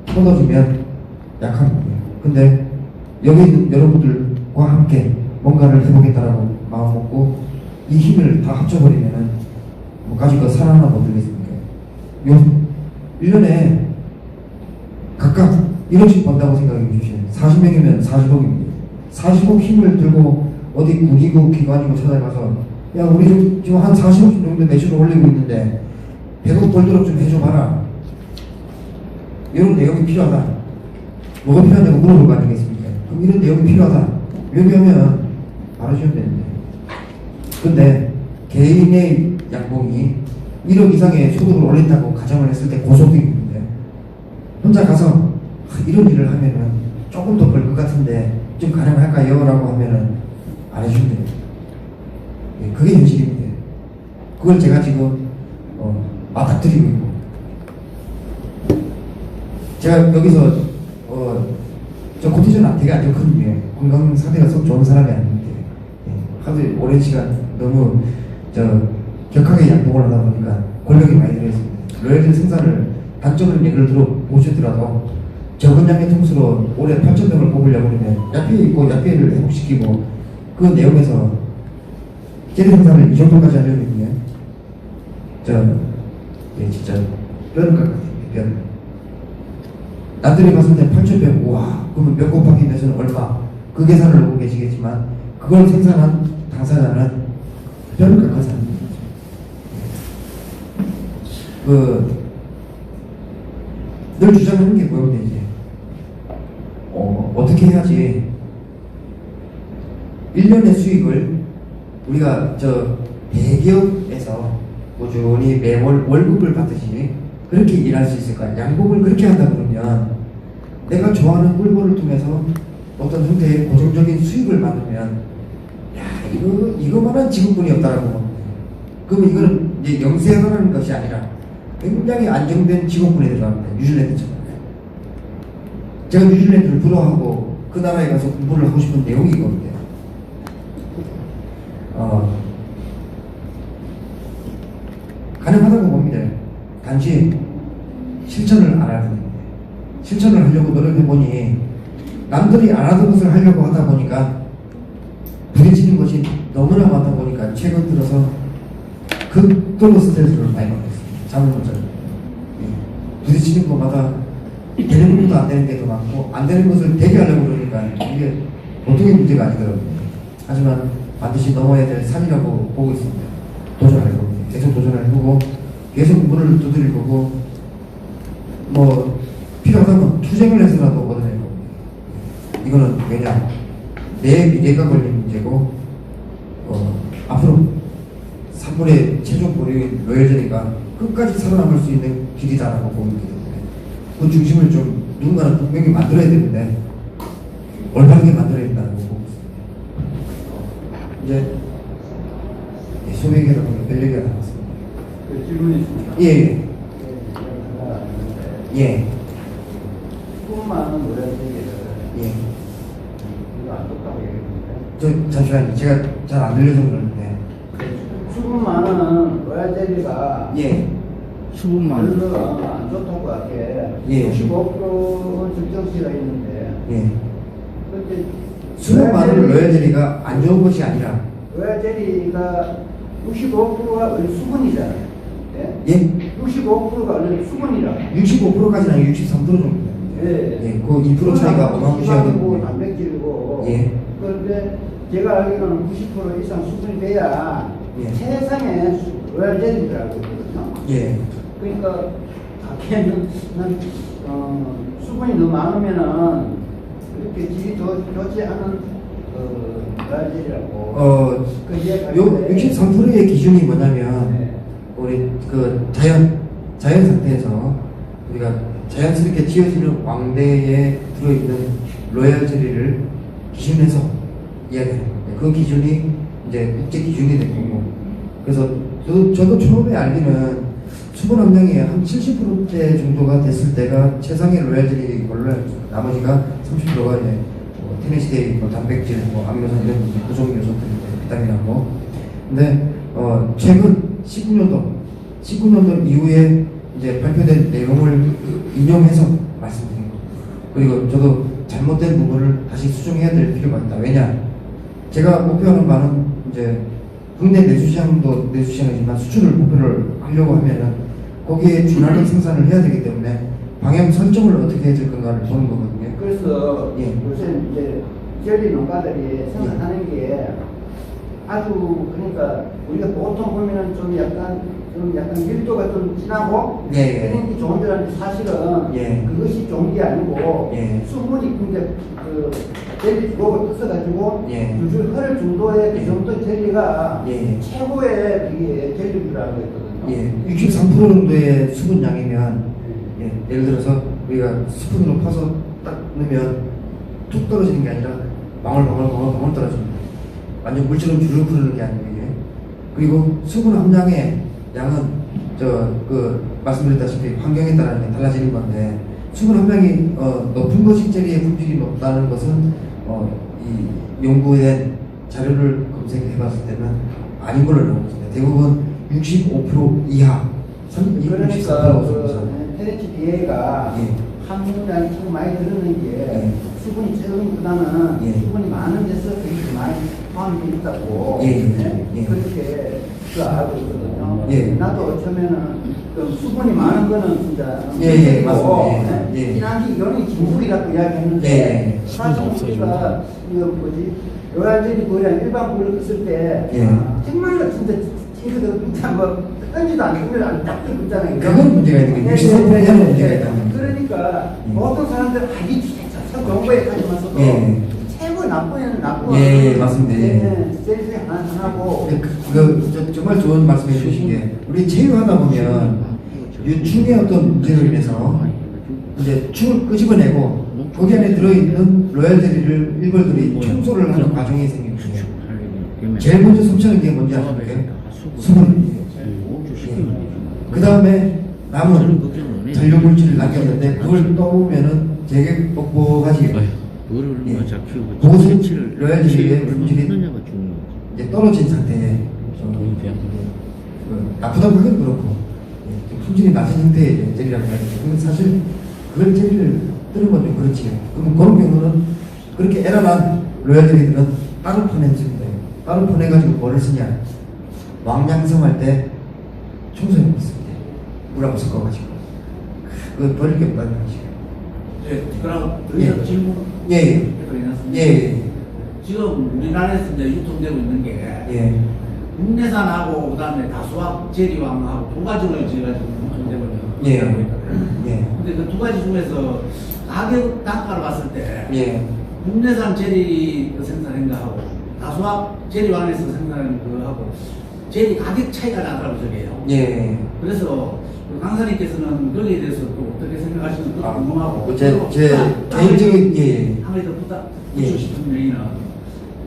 쏟아주면 약한 겁니다. 근데 여기 있는 여러분들과 함께 뭔가를 해보겠다라고 마음 먹고 이 힘을 다 합쳐버리면은 뭐 가지고 살아나 못 들겠습니까? 요 1년에 각각 1억씩 번다고 생각해 주시면 40명이면 40억입니다. 40억 힘을 들고 어디 군이고 기관이고 찾아가서 야 우리 지금 한 40억 정도 매출을 올리고 있는데 100억 벌도록 좀 해줘봐라. 이런 내용이 필요하다. 뭐가 필요하다고 물어볼 거 아니겠습니까? 그럼 이런 내용이 필요하다. 여기하면 말해주면 되는데. 근데 개인의 양봉이 1억 이상의 소득을 올린다고 가정을 했을 때 고소득인데 혼자 가서 이런 일을 하면은 조금 더 벌 것 같은데 좀 가능할까요? 라고 하면은 안 해주면 돼요. 예, 그게 현실입니다. 그걸 제가 지금 맞닥뜨리고 있고 제가 여기서 저 컨디션 되게 안 좋거든요. 건강 상태가 썩 좋은 사람이 아닌데 하도 오랜 시간 너무 격하게 양봉을 하다 보니까 권력이 많이 들어있습니다. 로열티 생산을 단점을 예를 들어 보시더라도 적은 양의 통수로 올해 8,000명을 뽑으려고 하면 야피에 있고 야피를 회복시키고 그 내용에서 재료 생산을 이 정도까지 하려면요 진짜 뼈를 깎았습니다. 뼈를. 남들이 봤을 때 8,000명, 와, 그러면 몇 곱하기 몇은 얼마? 그 계산을 놓고 계시겠지만, 그걸 생산한 당사자는 뼈를 깎아서 합니다. 늘 주장하는 게 뭐냐면, 이제, 어떻게 해야지, 1년의 수익을 우리가 대기업에서 꾸준히 매월 월급을 받듯이 그렇게 일할 수 있을까? 양봉을 그렇게 한다 그러면 내가 좋아하는 물건을 통해서 어떤 형태의 고정적인 수익을 만들면 이거만한 직업군이 없다라고. 그러면 이거는 이제 영세하는 것이 아니라 굉장히 안정된 직업군에 들어갑니다. 뉴질랜드처럼. 제가 뉴질랜드를 부러워하고 그 나라에 가서 공부를 하고 싶은 내용이거든요. 가능하다고 봅니다. 단지 실천을 안 하는 겁니다. 실천을 하려고 노력해보니 남들이 안 하던 것을 하려고 하다 보니까 부딪히는 것이 너무나 많다 보니까 최근 들어서 극도로 스트레스를 많이 받고 있습니다. 잠을 못 자요. 부딪히는 것마다 되는 것도 안 되는 게 더 많고 안 되는 것을 되게 하려고 그러니까 이게 보통의 문제가 아니더라고요. 하지만 반드시 넘어야 될 산이라고 보고 있습니다. 도전할 겁니다. 계속 도전을 해보고 계속 문을 두드릴 거고 뭐 필요하다면 투쟁을 해서라도 얻어낼 겁니다. 이거는 왜냐 내 미래가 걸린 문제고 앞으로 3분의 최종 보류인 로열제리가 끝까지 살아남을 수 있는 길이다라고 보기 때문에 그 중심을 좀 누군가는 분명히 만들어야 되는데 올바르게 만들어야 된다고 보고 있습니다. 이제 소맥이라 보니 별 얘기가 나왔습니다. 질문이 있습니다. 예. 예. 조금만 노래하시기를 예. 이거 안 좋다고 얘기했는데 잠시만요. 제가 잘 안 들려서 그러는데. 수분만은 로얄젤리가 예. 수분만 별로 안 좋다고 하게 예. 65% 증정치가 있는데 예. 근데 수분 마늘 로열제리가 안 좋은 것이 아니라. 로얄젤리가 65%가 원래 수분이잖아요. 예? 예. 65%가 원래 수분이라. 65%까지는 아니고 63% 정도. 예. 예. 그 2% 차이가 지방이고 어마무시하거든요. 단백질이고. 예. 그런데 제가 알기로는 90% 이상 수분이 돼야 예. 세상에 로얄젤리라고 그러거든요. 예. 그러니까 밖에는 수분이 너무 많으면은 그렇게 질이 좋지 않은 로얄젤리라고. 요 63%의 기준이 뭐냐면 네. 우리 그 자연 상태에서 우리가 자연스럽게 지어지는 왕대에 들어있는 로얄 젤리를 기준해서 이야기하는 겁니다. 그 기준이 이제 국제 기준이 된 거고 그래서 저도 처음에 알기는 수분 함량이 한 70%대 정도가 됐을 때가 최상의 로얄젤리 걸로 알고 있어요. 나머지가 30%가 이제 테네시데이, 단백질, 아미노산 이런 구성 요소들, 비타민하고. 근데 최근 19년도 이후에 이제 발표된 내용을 인용해서 말씀드린 겁니다. 그리고 저도 잘못된 부분을 다시 수정해야 될 필요가 있다. 왜냐? 제가 목표하는 바는 이제 국내 내수시장도 내수시장이지만 수출을 목표를 하려고 하면은 거기에 준하는 생산을 해야 되기 때문에 방향 설정을 어떻게 해줄 건가를 보는 거거든요. 그래서 예. 요새 이제 젤리 농가들이 생산하는 게 아주 그러니까 우리가 보통 보면은 좀 약간 밀도가 좀 진하고 예. 그런 좋은 줄 알았는데 사실은 예. 그것이 좋은 게 아니고 예. 수분이 근데 그 젤리 주걱을 떠서가지고 예. 줄줄 흐를 정도의 그 정도 젤리가 예. 최고의 그게 젤리라는 거 있거든요. 예, 63% 정도의 수분량이면 예를 들어서 우리가 스푼으로 퍼서 딱 넣으면 툭 떨어지는 게 아니라 방울 떨어집니다. 완전 물처럼 주르륵 흐르는 게 아니에요. 이게. 그리고 수분 함량의 양은 말씀드렸다시피 환경에 따라 달라지는 건데 수분 함량이 높은 것이 젤리의 품질이 높다는 것은 이 연구된 자료를 검색해봤을 때는 아닌 걸로 나오고 있습니다. 대부분 65% 이하, 64% 그러니까 정도. NHDA가 예. 함유량이 참 많이 들어있는 게 예. 수분이 적은 보다는 예. 수분이 많은 데서 되게 많이 포함되어 있다고 예. 네? 예. 그렇게 알고 있거든요. 예. 나도 처음에는 그 수분이 많은 거는 진짜 예, 맞습니다. 예. 진한기 이거는 진물이라고 이야기했는데 예. 사실 우리가 이거 뭐지 요란젤리 거랑 일반 물을 썼을 때 예. 정말로 진짜 징그러워 진짜 뭐 던지도 안 뜨면 안 딱 뜨잖아요. 그건 문제가 있는 거예요. 63%는 문제가 있다는 거예요. 그러니까 예. 어떤 사람들은 이 진짜 정보에까지만 써도 예. 최고 나쁜 예, 맞습니다. 셀 중에 하나고 정말 좋은 말씀해 주신 게 우리 체유하다 보면 유충의 어떤 문제로 인해서 이제 충을 끄집어내고 거기 안에 들어있는 로얄젤리를 일벌들이 청소를 하는 과정이 생깁니다. 제일 먼저 섭취하는 게 뭔지 아십니까? 수분이에요. 그 다음에 남은 잔류 물질을 남겼는데 그걸 떠오면은 되게 뻑뻑하지. 그것은 로얄젤리의 품질이 이제 떨어진 상태에 나쁘다고 하긴 그렇고 품질이 낮은 형태의 젤리라고 해야 되죠. 근데 사실 그걸 젤리를 뜨는 건 좀 그렇지요. 그럼 그런 경우는 그렇게 에러난 로얄젤리들은 따로 퍼내집니다. 따로 퍼내가지고 뭐를 쓰냐? 왕양성할 때 청소해 먹습니다. 물하고 섞어가지고 그거 버릴 게 없다는 거죠. 네, 그럼 예. 질문 예. 예. 지금 우리나라에서 이제 유통되고 있는 게 예. 국내산하고 그다음에 다수학 제리왕하고 두 가지로 지어가지고 유통되고 예. 있거든요. 예. 근데 그 두 가지 중에서 가격 단가를 봤을 때 예. 국내산 제리 생산한 거하고 다수학 제리왕에서 생산한 거하고 제리 가격 차이가 나더라고요, 저게요. 예. 그래서 강사님께서는 거기에 대해서 또 어떻게 생각하시는지 궁금하고 제 개인적인 예. 한 가지 더 부탁 예. 드리고 싶은 얘기는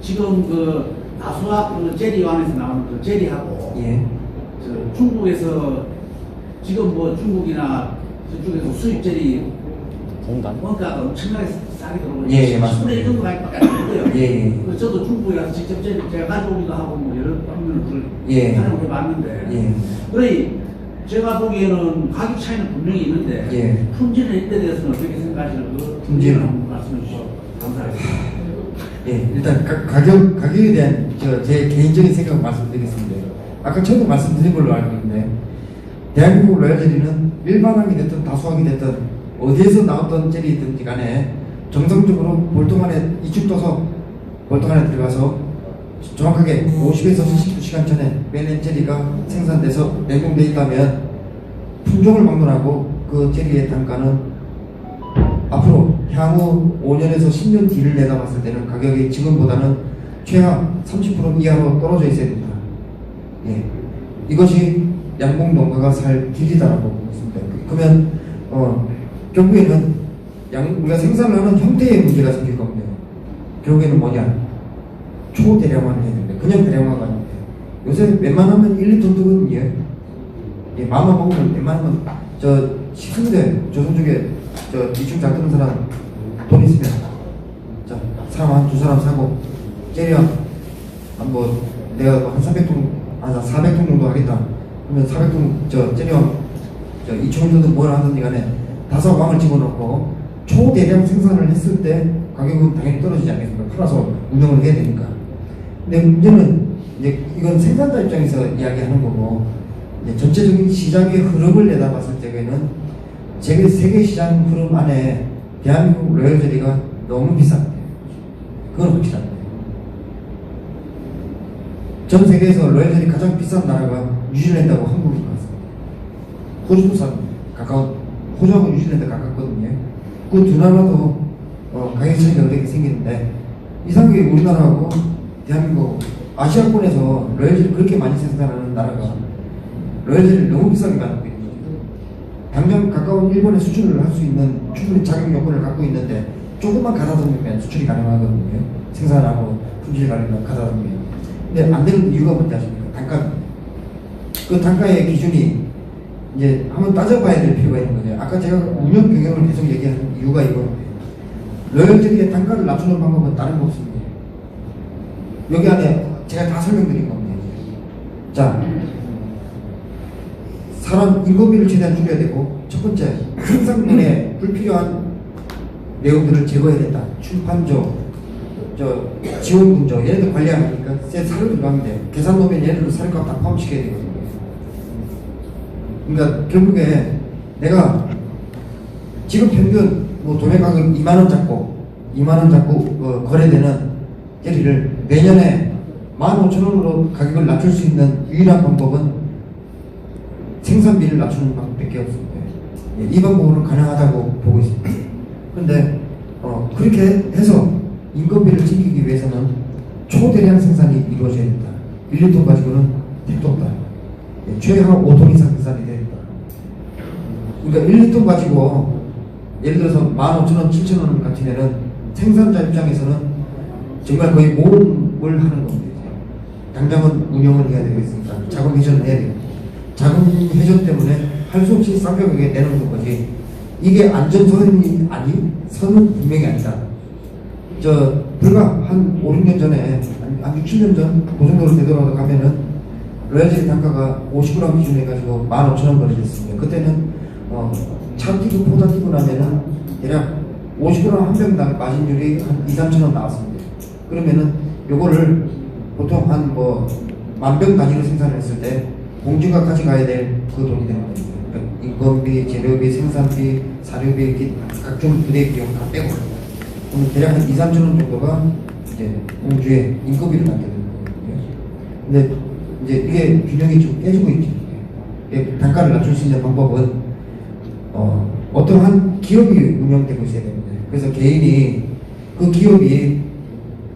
지금 그 다수학 그 제리왕에서 나오는 그 제리하고 예. 저 중국에서 지금 뭐 중국이나 저쪽에서 수입 제리 원가가 엄청나게 싸게 들어오고 예, 예, 맞습니다. 10분의 1 정도 가격밖에 안 되고요. 예, 예. 그래서 저도 중국에 가서 직접 제가 가져오기도 하고 뭐 여러 방면을 예. 촬영해 봤는데 예. 그러니 제가 보기에는 가격 차이는 분명히 있는데 예. 품질은 이때 대해서는 어떻게 생각하시는 그 품질은? 한번 말씀해 주시죠. 감사하겠습니다. 예, 일단 가격에 대한 제 개인적인 생각을 말씀드리겠습니다. 아까 처음에 말씀드린 걸로 알고 있는데 대한민국 로얄젤리는 일반학이 됐든 다수학이 됐든 어디에서 나왔던 젤리든지 간에 정상적으로 볼통 안에 이축떠서 볼통 안에 들어가서 정확하게 50에서 72시간 전에 빼낸 젤리가 생산돼서 냉동되어 있다면 품종을 막론하고 그 젤리의 단가는 앞으로 향후 5년에서 10년 뒤를 내다봤을 때는 가격이 지금보다는 최하 30% 이하로 떨어져 있어야 됩니다. 예. 이것이 양봉 농가가 살 길이다라고 보고 있습니다. 그러면 결국에는 우리가 생산을 하는 형태의 문제가 생길 겁니다. 결국에는 뭐냐? 초대량화를 해야 됩니다. 그냥 대량화가 아닙니다. 요새 웬만하면 1, 2톤 뜨거든요. 예, 마음만 먹으면 웬만하면 저 시큰데 조선 쪽에 저 이충 잘 뜨는 사람 돈 있으면 자 사람 한 두 사람 사고 째려 한뭐 내가 뭐한 300통 한 400통 정도 하겠다 그러면 400통 저 째려 저 이충 뭘 하든지 간에 5왕을 집어넣고 초대량 생산을 했을 때 가격은 당연히 떨어지지 않겠습니까? 팔아서 운영을 해야 되니까. 근데 문제는 이제 이건 생산자 입장에서 이야기하는 거고 이제 전체적인 시장의 흐름을 내다봤을 때에는 세계 시장 흐름 안에 대한민국 로열 젤리가 너무 비쌉니다. 그건 확실합니다. 전 세계에서 로열 젤리 가장 비싼 나라가 뉴질랜드하고 한국인 것 같습니다. 호주도 쌉니다. 가까운 호주하고 뉴질랜드 가깝거든요. 그 두 나라도 가격 차이가 어떻게 생기는데 이상하게 우리나라하고 대한민국 아시아권에서 로열젤리 그렇게 많이 생산하는 나라가 로열젤리를 너무 비싸게 만들고 있는 거죠. 당장 가까운 일본에 수출을 할 수 있는 충분히 자격 요건을 갖고 있는데 조금만 가다듬으면 수출이 가능하거든요. 생산하고 품질 관리만 가다듬으면. 근데 안 되는 이유가 뭔지 아십니까? 단가. 그 단가의 기준이 이제 한번 따져봐야 될 필요가 있는 거죠. 아까 제가 운영 경영을 계속 얘기하는 이유가 이거예요. 로열젤리의 단가를 낮추는 방법은 다른 거 없습니다. 여기 안에 제가 다 설명드린 겁니다. 자, 사람 인건비를 최대한 줄여야 되고, 첫 번째, 생산군에 불필요한 내용들을 제거해야 된다. 출판조, 지원군조, 얘네들 관리 안 하니까 사료 들어가면 돼. 계산 놓으면 얘네들 사료값 다 포함시켜야 되거든요. 그러니까 결국에 내가 지금 평균 뭐 도매 가격 2만원 잡고 거래되는 젤리를 내년에 15,000원으로 가격을 낮출 수 있는 유일한 방법은 생산비를 낮추는 방법밖에 없습니다. 예, 이 방법은 가능하다고 보고 있습니다. 그런데 그렇게 해서 인건비를 챙기기 위해서는 초대량 생산이 이루어져야 된다. 1톤 가지고는 택도 없다. 예, 최하 5톤 이상 생산이 돼야 된다. 그러니까 1, 2톤 가지고 예를 들어서 15,000원, 7,000원 같으면은 생산자 입장에서는 정말 거의 모험을 하는 겁니다. 당장은 운영을 해야 되겠으니까 자금 회전을 해야 돼요. 자금 회전 때문에 할 수 없이 싼 가격에 내놓는 거지. 이게 안전선이 선은 분명히 아니다. 불과 한 5, 6년 전에, 한 6, 7년 전, 그 정도로 되더라도 가면은, 로열젤리 단가가 50g 기준으로 해가지고 15,000원 거래됐습니다. 그때는, 차 띄고 포다 띄고 나면은, 대략 50g 한 병당 마진율이 한 2, 3,000원 나왔습니다. 그러면은, 요거를 보통 한 10,000병 단위로 생산했을 때, 공주가 가져가야 될 그 돈이 되는 겁니다. 그러니까 인건비, 재료비, 생산비, 사료비, 각종 부대 비용 다 빼고 그러면 대략 한 2, 3,000원 정도가 이제 공주의 인건비를 받게 되는 거거든요. 근데 이제 이게 균형이 좀 깨지고 있죠. 단가를 낮출 수 있는 방법은 어떠한 기업이 운영되고 있어야 됩니다. 그래서 개인이 그 기업이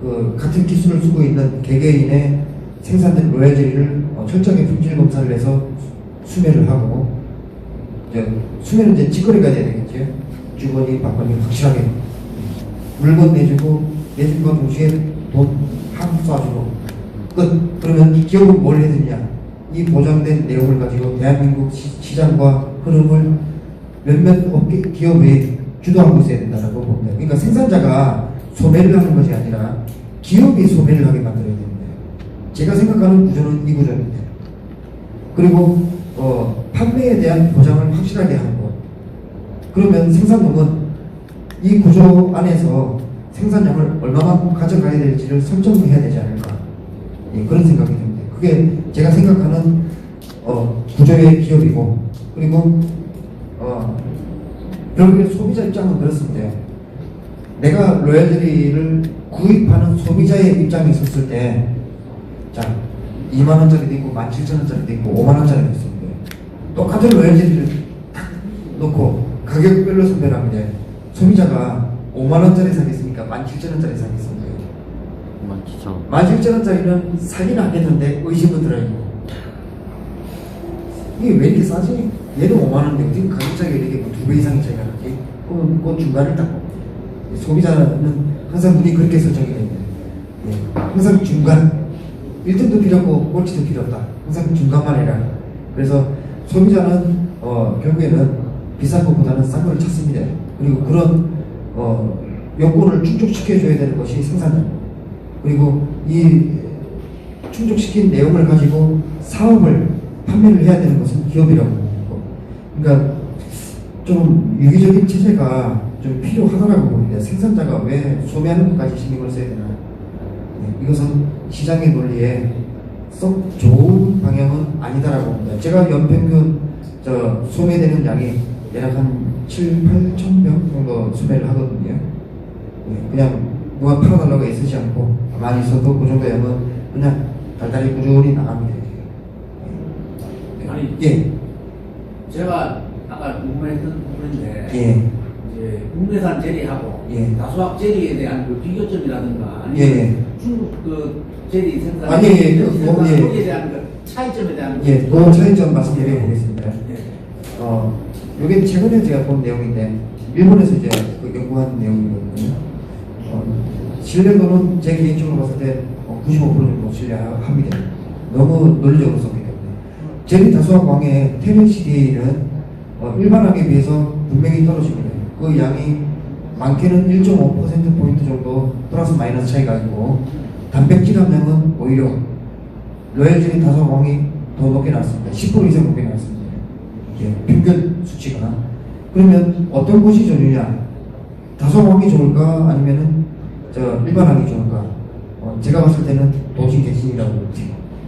그 같은 기술을 쓰고 있는 개개인의 생산된 로열젤리를 철저하게 품질 검사를 해서 수매를 하고 수매는 이제 직거래가 돼야 되겠죠. 주거니 받거니 확실하게 물건 내주고 내준과 동시에 돈 한푼 쏴주고 끝. 그러면 기업은 뭘 해야 되냐? 이 보장된 내용을 가지고 대한민국 시장과 흐름을 몇몇 업계 기업이 주도하고 있어야 된다고 봅니다. 그러니까 생산자가 소매를 하는 것이 아니라 기업이 소매를 하게 만들어야 됩니다. 제가 생각하는 구조는 이 구조입니다. 그리고 판매에 대한 보장을 확실하게 하는 것. 그러면 생산농은 이 구조 안에서 생산량을 얼마만큼 가져가야 될지를 설정해야 되지 않을까. 예, 그런 생각이 듭니다. 그게 제가 생각하는 구조의 기업이고, 그리고 결국에 소비자 입장은 그렇습니다. 내가 로열젤리를 구입하는 소비자의 입장에 있었을 때, 자, 20,000원짜리도 있고 17,000원짜리도 있고 50,000원짜리도 있습니다. 똑같은 로열젤리를 딱 놓고 가격별로 선별을 합니다. 소비자가 50,000원짜리 사겠습니까? 17,000원짜리 사겠습니까? 17,000원짜리는 사긴 하겠는데 의심은 들어있고, 이게 왜 이렇게 싸지? 얘도 50,000원인데 어떻게 가격 차이가 이렇게 2배 이상의 차이가 나지? 그러면 그 중간을 딱 봅니다. 소비자는 항상 눈이 그렇게 설정이 됩니다. 예, 항상 중간 1등도 필요 없고 꼴찌도 필요 없다. 항상 중간만 해라. 그래서 소비자는 결국에는 비싼 것보다는 싼 걸 찾습니다. 그리고 그런 여건을 충족시켜줘야 되는 것이 생산자. 그리고 이 충족시킨 내용을 가지고 사업을 판매를 해야 되는 것은 기업이라고 봅니다. 그러니까 좀 유기적인 체제가 좀 필요하다고 봅니다. 생산자가 왜 소비하는 것까지 신경을 써야 되나? 네, 이것은 시장의 논리에 썩 좋은 방향은 아니다라고 봅니다. 제가 연평균 소매되는 양이 대략 한 7, 8천 병 정도 소매를 하거든요. 네, 그냥 누가 팔아달라고 애쓰지 않고 많이 있어도 그 정도 양은 그냥 달달이 꾸준히 나갑니다. 네. 아니, 예. 제가 아까 궁금했던 부분인데 예. 이제 국내산 제리하고 예. 다수학 제리에 대한 그 비교점이라든가 아니면 예. 중국 그 제리 생산 아니, 예. 생산 예. 거기에 대한 그 차이점에 대한 예, 그 차이점 말씀드려 보겠습니다. 예. 이게 최근에 제가 본 내용인데 일본에서 이제 그 연구한 내용이거든요. 신뢰도는 제 개인적으로 봤을 때 95% 정도 신뢰합니다. 너무 논리적으로 썼기 때문에. 제리 다수학 왕의 테네시디는 일반항에 비해서 분명히 떨어집니다. 그 양이 많게는 1.5%포인트 정도 플러스 마이너스 차이가 있고 단백질 함량은 오히려 로얄젤리 다수학 왕이 더 높게 나왔습니다. 10% 이상 높게 나왔습니다. 예, 평균 수치가. 그러면 어떤 것이 좋느냐? 다소왕이 좋을까? 아니면은 일반항이 좋을까? 제가 봤을 때는 도시개신이라고 봅니다.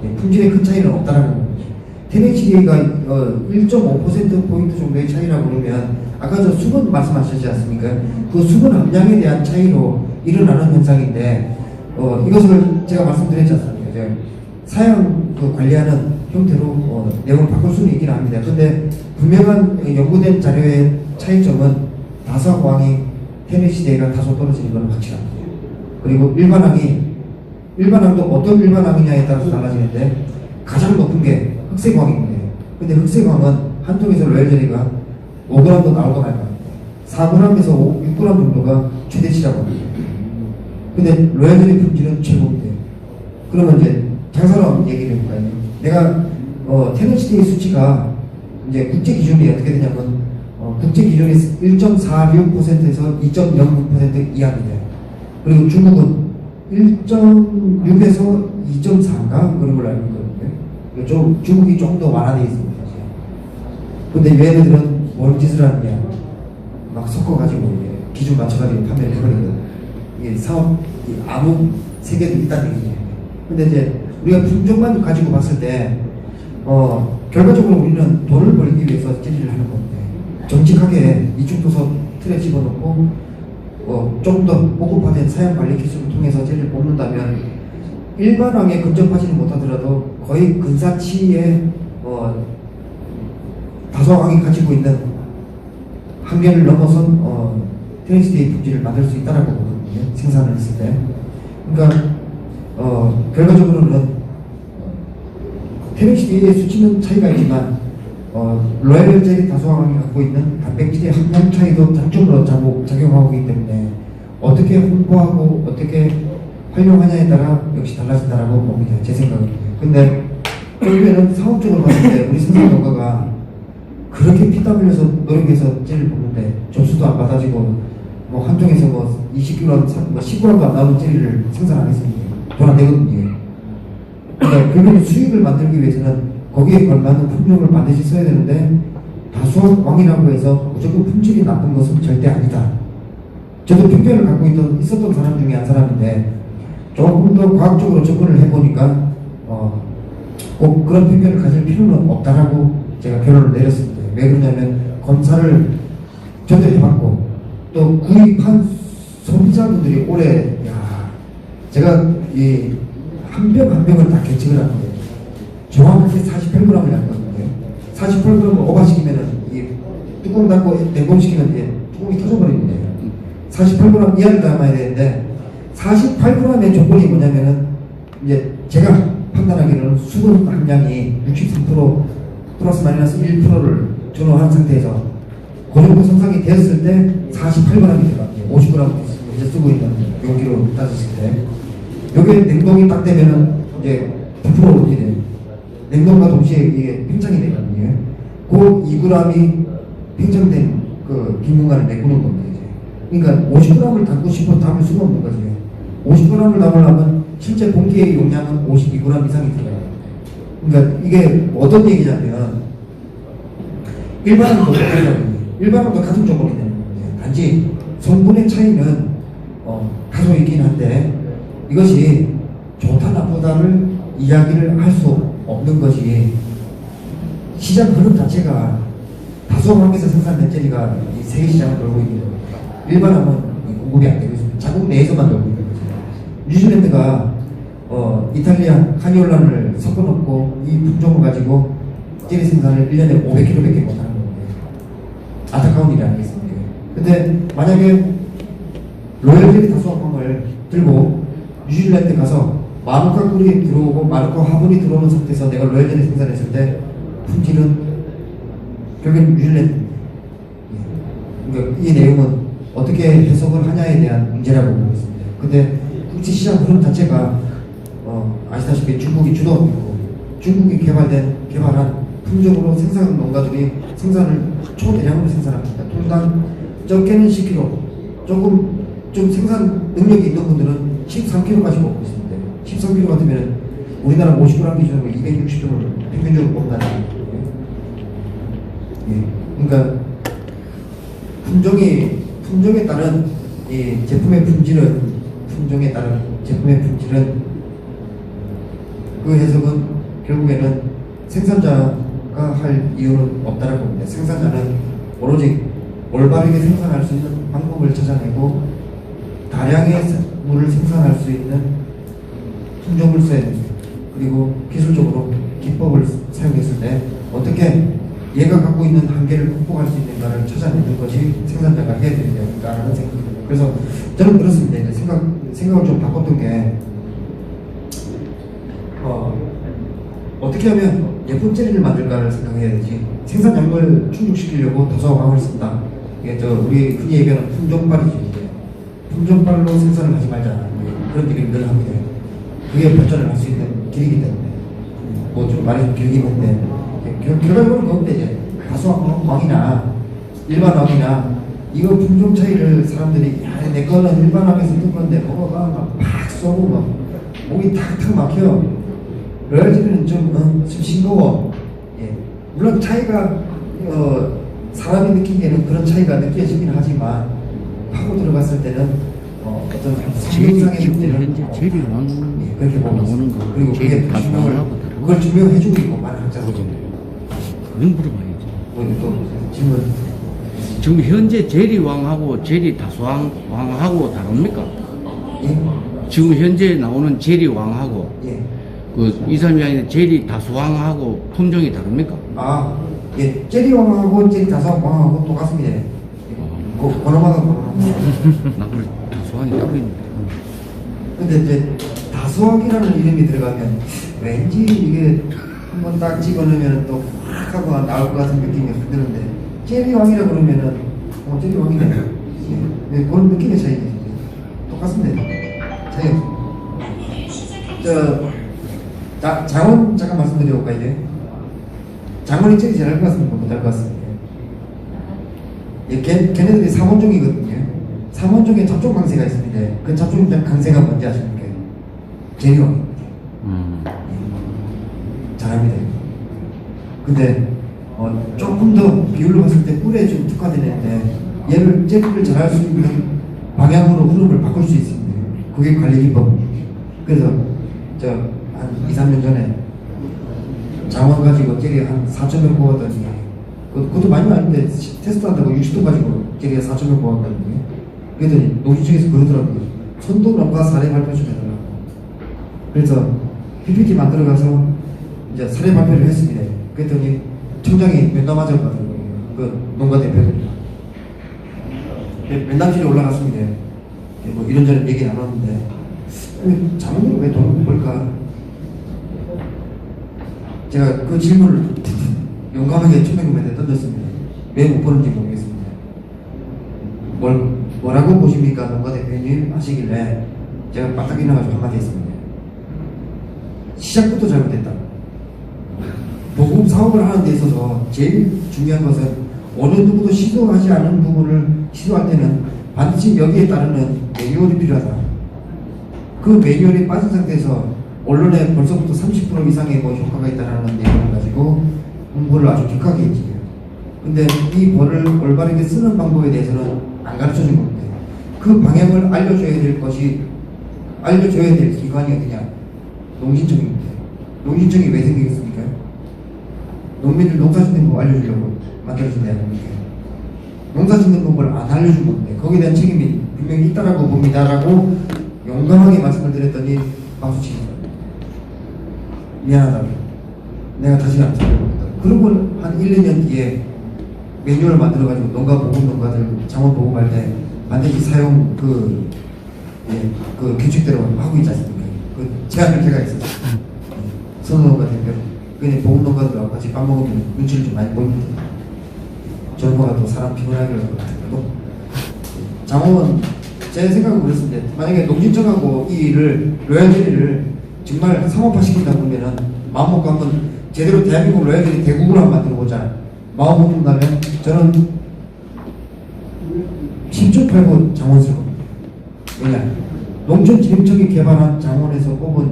예, 품질에 큰 차이는 없다라는 겁니다. 테네치리가 1.5%포인트 정도의 차이라고 그러면 아까 저 수분 말씀하셨지 않습니까? 그 수분 함량에 대한 차이로 일어나는 현상인데 이것을 제가 말씀드렸지 않습니까? 사양 관리하는 형태로 내용을 바꿀 수는 있긴 합니다. 근데 분명한 연구된 자료의 차이점은 다수왕이 테네시대가 다소 떨어지는 건 확실합니다. 그리고 일반항도 어떤 일반항이냐에 따라서 달라지는데 가장 높은 게 흑색왕입니다. 근데 흑색왕은 한 통에서 로얄젤리가 5g도 나올까 말까. 4g에서 6g 정도가 최대치라고 합니다. 근데 로얄젤리 품질은 최고입니다. 그러면 이제 장사로 얘기를 해볼까요? 내가 테네시대의 수치가 이제 국제 기준이 어떻게 되냐면 국제 기준이 1.46%에서 2.09% 이하입니다. 그리고 중국은 1.6에서 2.4인가 그런 걸로 알고 있거든요. 중국이 조금 더 완화되어 있습니다. 근데 얘네들은 뭔 짓을 하느냐? 막 섞어가지고 기준 맞춰가지고 판매를 해버리거든. 이게 사업 아무 세계도 있다는 얘기예요. 근데 이제 우리가 품종만 가지고 봤을 때 결과적으로 우리는 돈을 벌기 위해서 젤리를 하는 겁니다. 정직하게 이중도서 틀에 집어넣고 좀 더 고급화된 사양 관리 기술을 통해서 젤리를 뽑는다면 일반항에 근접하지는 못하더라도 거의 근사치의 다소항이 가지고 있는 한계를 넘어선 테네시대의 품질을 만들 수 있다라고 보거든요. 생산을 했을 때. 그러니까 결과적으로는 테네시대의 수치는 차이가 있지만 로얄젤리 다소항이 갖고 있는 단백질의 함량 차이도 장점으로 작용하고 있기 때문에 어떻게 홍보하고 어떻게 활용하냐에 따라 역시 달라진다라고 봅니다. 제 생각은. 근데 결국에는 사업적으로 봤을 때 우리 생산 농가가 그렇게 피땀 흘려서 노력해서 젤리를 뽑는데 접수도 안 받아지고 한 통에서 20g, 10g도 안 나오는 젤리를 생산 안 했습니다. 돈 안 내거든요. 그러니까 결국엔 수익을 만들기 위해서는 거기에 걸맞는 품종을 반드시 써야 되는데 다수왕이라고 해서 무조건 품질이 나쁜 것은 절대 아니다. 저도 편견을 갖고 있었던 사람 중에 한 사람인데 조금 더 과학적으로 접근을 해보니까 꼭 그런 편견을 가질 필요는 없다라고 제가 결론을 내렸습니다. 왜 그러냐면 검사를 저도 해봤고 또 구입한 소비자분들이 올해 제가 이 한 병 한 병을 다 계측을 합니다. 정확하게 48g을 놨거든요. 48g을 오버시키면은 이 뚜껑 닫고 냉동시키면 뚜껑이 터져버립니다. 48g 이하를 담아야 되는데 48g의 조건이 뭐냐면은 이제 제가 판단하기로는 수분 함량이 63% 플러스 마이너스 1%를 준호한 상태에서 그 정도 손상이 되었을 때 48g이 들어갑니다. 50g 이제 쓰고 있는 용기로 따졌을 때 여기에 냉동이 딱 되면은 이제 부풀어 오르게 돼요. 냉동과 동시에 이게 팽창이 되거든요. 그 2g이 팽창된 그 빈 공간을 메꾸는 겁니다. 이제. 그러니까 50g을 담고 싶어 담을 수가 없는 거죠. 50g을 담으려면 실제 공기의 용량은 52g 이상이 들어가요. 그러니까 이게 어떤 얘기냐면 일반음도 일반음도 같은 종목이 되는 거예요. 단지 성분의 차이는 다소 있긴 한데 이것이 좋다 나쁘다를 이야기를 할 수 없는 것이 시장 흐름 자체가 다소함에서 생산된 젤리가 이 세계 시장을 돌고 있는 겁니다. 일반함은 공급이 안 되고 있습니다. 자국 내에서만 돌고 있는 거죠. 뉴질랜드가 이탈리아 카니올란을 섞어 놓고 이 품종을 가지고 젤리 생산을 1년에 500kg밖에 못하는 겁니다. 안타까운 일이 아니겠습니까? 근데 만약에 로열 젤리 다소함을 들고 뉴질랜드 가서 마누카 꿀이 들어오고 마누카 화분이 들어오는 상태에서 내가 로열 젤리 생산했을 때 품질은 결국엔 뉴질랜드. 그러니까 이 내용은 어떻게 해석을 하냐에 대한 문제라고 보고 있습니다. 근데 국제 시장 흐름 자체가 아시다시피 중국이 주도하고 중국이 개발한 품종으로 생산 농가들이 생산을 초대량으로 생산합니다. 통당 적게는 10kg, 좀 생산 능력이 있는 분들은 13kg까지 먹고 있습니다. 13kg 같으면 우리나라 50g 기준으로 260kg를 평균적으로 먹는다는 거예요. 예. 그러니까 품종에 따른 이 제품의 품질은 그 해석은 결국에는 생산자가 할 이유는 없다라고 봅니다. 생산자는 오로지 올바르게 생산할 수 있는 방법을 찾아내고 다량의 물을 생산할 수 있는 품종을 써야 됩니다. 그리고 기술적으로 기법을 사용했을 때 어떻게 얘가 갖고 있는 한계를 극복할 수 있는가를 찾아내는 것이 생산자가 해야 되지 않을까라는 생각입니다. 그래서 저는 그렇습니다. 이제 생각을 좀 바꿨던 게 어떻게 하면 예쁜 젤리를 만들까를 생각해야 되지 생산량을 충족시키려고 다소함을 쓴다. 이게 우리 흔히 얘기하는 품종빨이죠. 품종빨로 생산을 하지 말자. 그런 얘기를 늘 합니다. 그게 발전을 할 수 있는 길이기 때문에 뭐 좀 말이 좀 길긴 한데 결과적으로 그건데 이제 다소함이나 일반함이나 이거 품종 차이를 사람들이 야 내 거는 일반함에서 뜬 건데 먹어봐 막 쏘고 막 목이 탁탁 막혀. 로열젤리는 좀 싱거워. 예. 물론 차이가 사람이 느끼기에는 그런 차이가 느껴지긴 하지만 하고 들어갔을 때는 어떤 성격상의 문제는 현재 제일 왕 예, 그렇게 보고 나오는 있습니다. 거 그리고 그게 제일 다소함하고 그걸 증명해주고 있고 많은 학자들이 그건 물어봐야지. 또 질문 지금 현재 제리 왕하고 제리 다소왕하고 다릅니까? 예? 지금 현재 나오는 제리 왕하고 예. 그 2, 3이 아니라 제리 다소왕하고 품종이 다릅니까? 예. 젤리왕하고 젤리 다소왕하고 똑같습니다. 예. 번호마다 나 그래 다소왕이 따로 있는데. 근데 이제 다소왕이라는 이름이 들어가면 왠지 이게 한번 딱 집어넣으면 또 확 하고 나올 것 같은 느낌이 확 드는데 젤리왕이라 그러면은 젤리왕이네. 예. 예. 그런 느낌의 차이죠. 똑같습니다. 차이 없습니다. 장원 잠깐 말씀드려볼까 이제 장원이 젤리 잘할 것 같습니까? 못할 것 같습니까? 예, 걔네들이 3원종이거든요. 3원종에 잡종 강세가 있습니다. 그 잡종 강세가 뭔지 아십니까? 젤리왕입니다. 잘합니다. 근데 조금 더 비율로 봤을 때 꿀에 좀 특화되는 애인데 얘를 젤리를 잘할 수 있는 방향으로 흐름을 바꿀 수 있습니다. 그게 관리 기법. 그래서 한 2, 3년 전에 장원 가지고 젤리 한 4,000명 뽑았더니 그것도 많이 아닌데 테스트 한다고 60도 가지고 젤리가 4,000명 뽑았거든요. 그랬더니 농지청에서 그러더라고요. 선도 농가 사례 발표 좀 해달라고. 그래서 PPT 만들어가서 이제 사례 발표를 했습니다. 그랬더니 청장이 면담 하자고 그 농가 대표들 면담실에 올라갔습니다. 뭐 이런저런 얘기 나눴는데 장원이 왜 돈을 벌까? 제가 그 질문을 용감하게 청장님한테 던졌습니다. 왜 못 버는지 모르겠습니다. 뭐라고 보십니까? 농가 대표님 하시길래 제가 바닥 일어나가지고 한마디 했습니다. 시작부터 잘못됐다. 보급 사업을 하는 데 있어서 제일 중요한 것은 어느 누구도 시도하지 않은 부분을 시도할 때는 반드시 여기에 따르는 매뉴얼이 필요하다. 그 매뉴얼이 빠진 상태에서 언론에 벌써부터 30% 이상의 뭐 효과가 있다는 내용을 가지고 홍보를 아주 격하게 했지. 근데 이 벌을 올바르게 쓰는 방법에 대해서는 안 가르쳐 준 건데 그 방향을 알려줘야 될 기관이 어디냐? 농진청인데 농진청이 왜 생기겠습니까? 농민들 농사 짓는 법 알려주려고 만들어진 데 아닙니까? 농사 짓는 법을 안 알려준 건데 거기에 대한 책임이 분명히 있다라고 봅니다라고 용감하게 말씀을 드렸더니 박수 치는 거예요. 미안하다고. 내가 다시 안 찾아보겠다. 그러고 한 1, 2년 뒤에 매뉴얼을 만들어가지고 농가 보급 농가들 장원 보급할 때 반드시 사용 그 규칙대로 하고 있지 않습니까? 그 제안을 제가 했었어요. 선호농가 대표. 그냥 보급 농가들하고 같이 밥 먹으면 눈치를 좀 많이 보입니다. 젊어가 또 사람 피곤하게 할 것 같아도 장원은 제 생각은 그렇습니다. 만약에 농진청하고 이 일을 로얄젤리를 정말 상업화 시킨다 보면은 마음 먹고 한번 제대로 대한민국 로얄젤리 대국을 한번 만들어보자 마음 먹는다면 저는 10조 팔고 장원스러워. 왜냐? 농촌진흥청이 개발한 장원에서 뽑은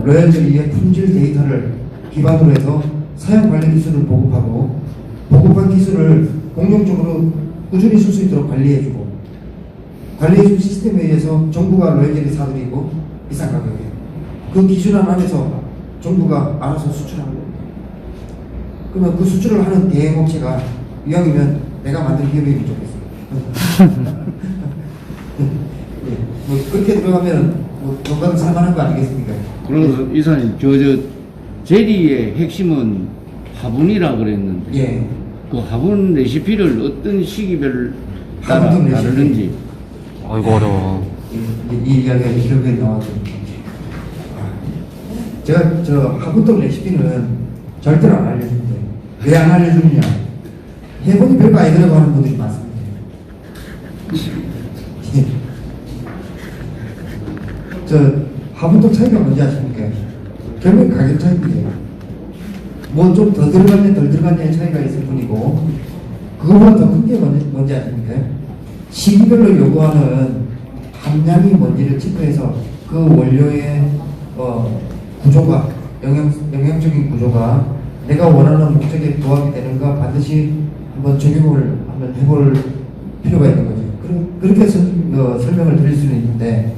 로얄젤리의 품질 데이터를 기반으로 해서 사용 관련 기술을 보급하고 보급한 기술을 공용적으로 꾸준히 쓸 수 있도록 관리해주고 관리해준 시스템에 의해서 정부가 로얄젤리 사들이고 비싼 가격에 그 기준안 안에서 정부가 알아서 수출하는 겁니다. 그러면 그 수출을 하는 대행업체가 이왕이면 내가 만든 기업이 좋겠어요. 뭐 그렇게 들어가면 뭐 건강 살만한 거 아니겠습니까? 그리고 이사님 저 제리의 핵심은 화분이라 그랬는데 예. 그 화분 레시피를 어떤 시기별 따라 화분 레시피. 다르는지 아이고 어려워. 이 이야기가 이렇게 나왔거든요. 제가 저 화분떡 레시피는 절대로 안 알려주는데 왜 안 알려주느냐? 해보니 별거 아니더라고 하는 분들이 많습니다. 저 화분떡 차이가 뭔지 아십니까? 결국 가격 차이인데 뭐 좀 더 들어갔네 덜 들어갔네 차이가 있을 뿐이고 그거보다 더 큰 게 뭔지 아십니까? 시기별로 요구하는 함량이 뭔지를 체크해서 그 원료의 구조가 영양적인 구조가 내가 원하는 목적에 부합이 되는가 반드시 한번 적용을 한번 해볼 필요가 있는 거죠. 그렇게 설명을 드릴 수는 있는데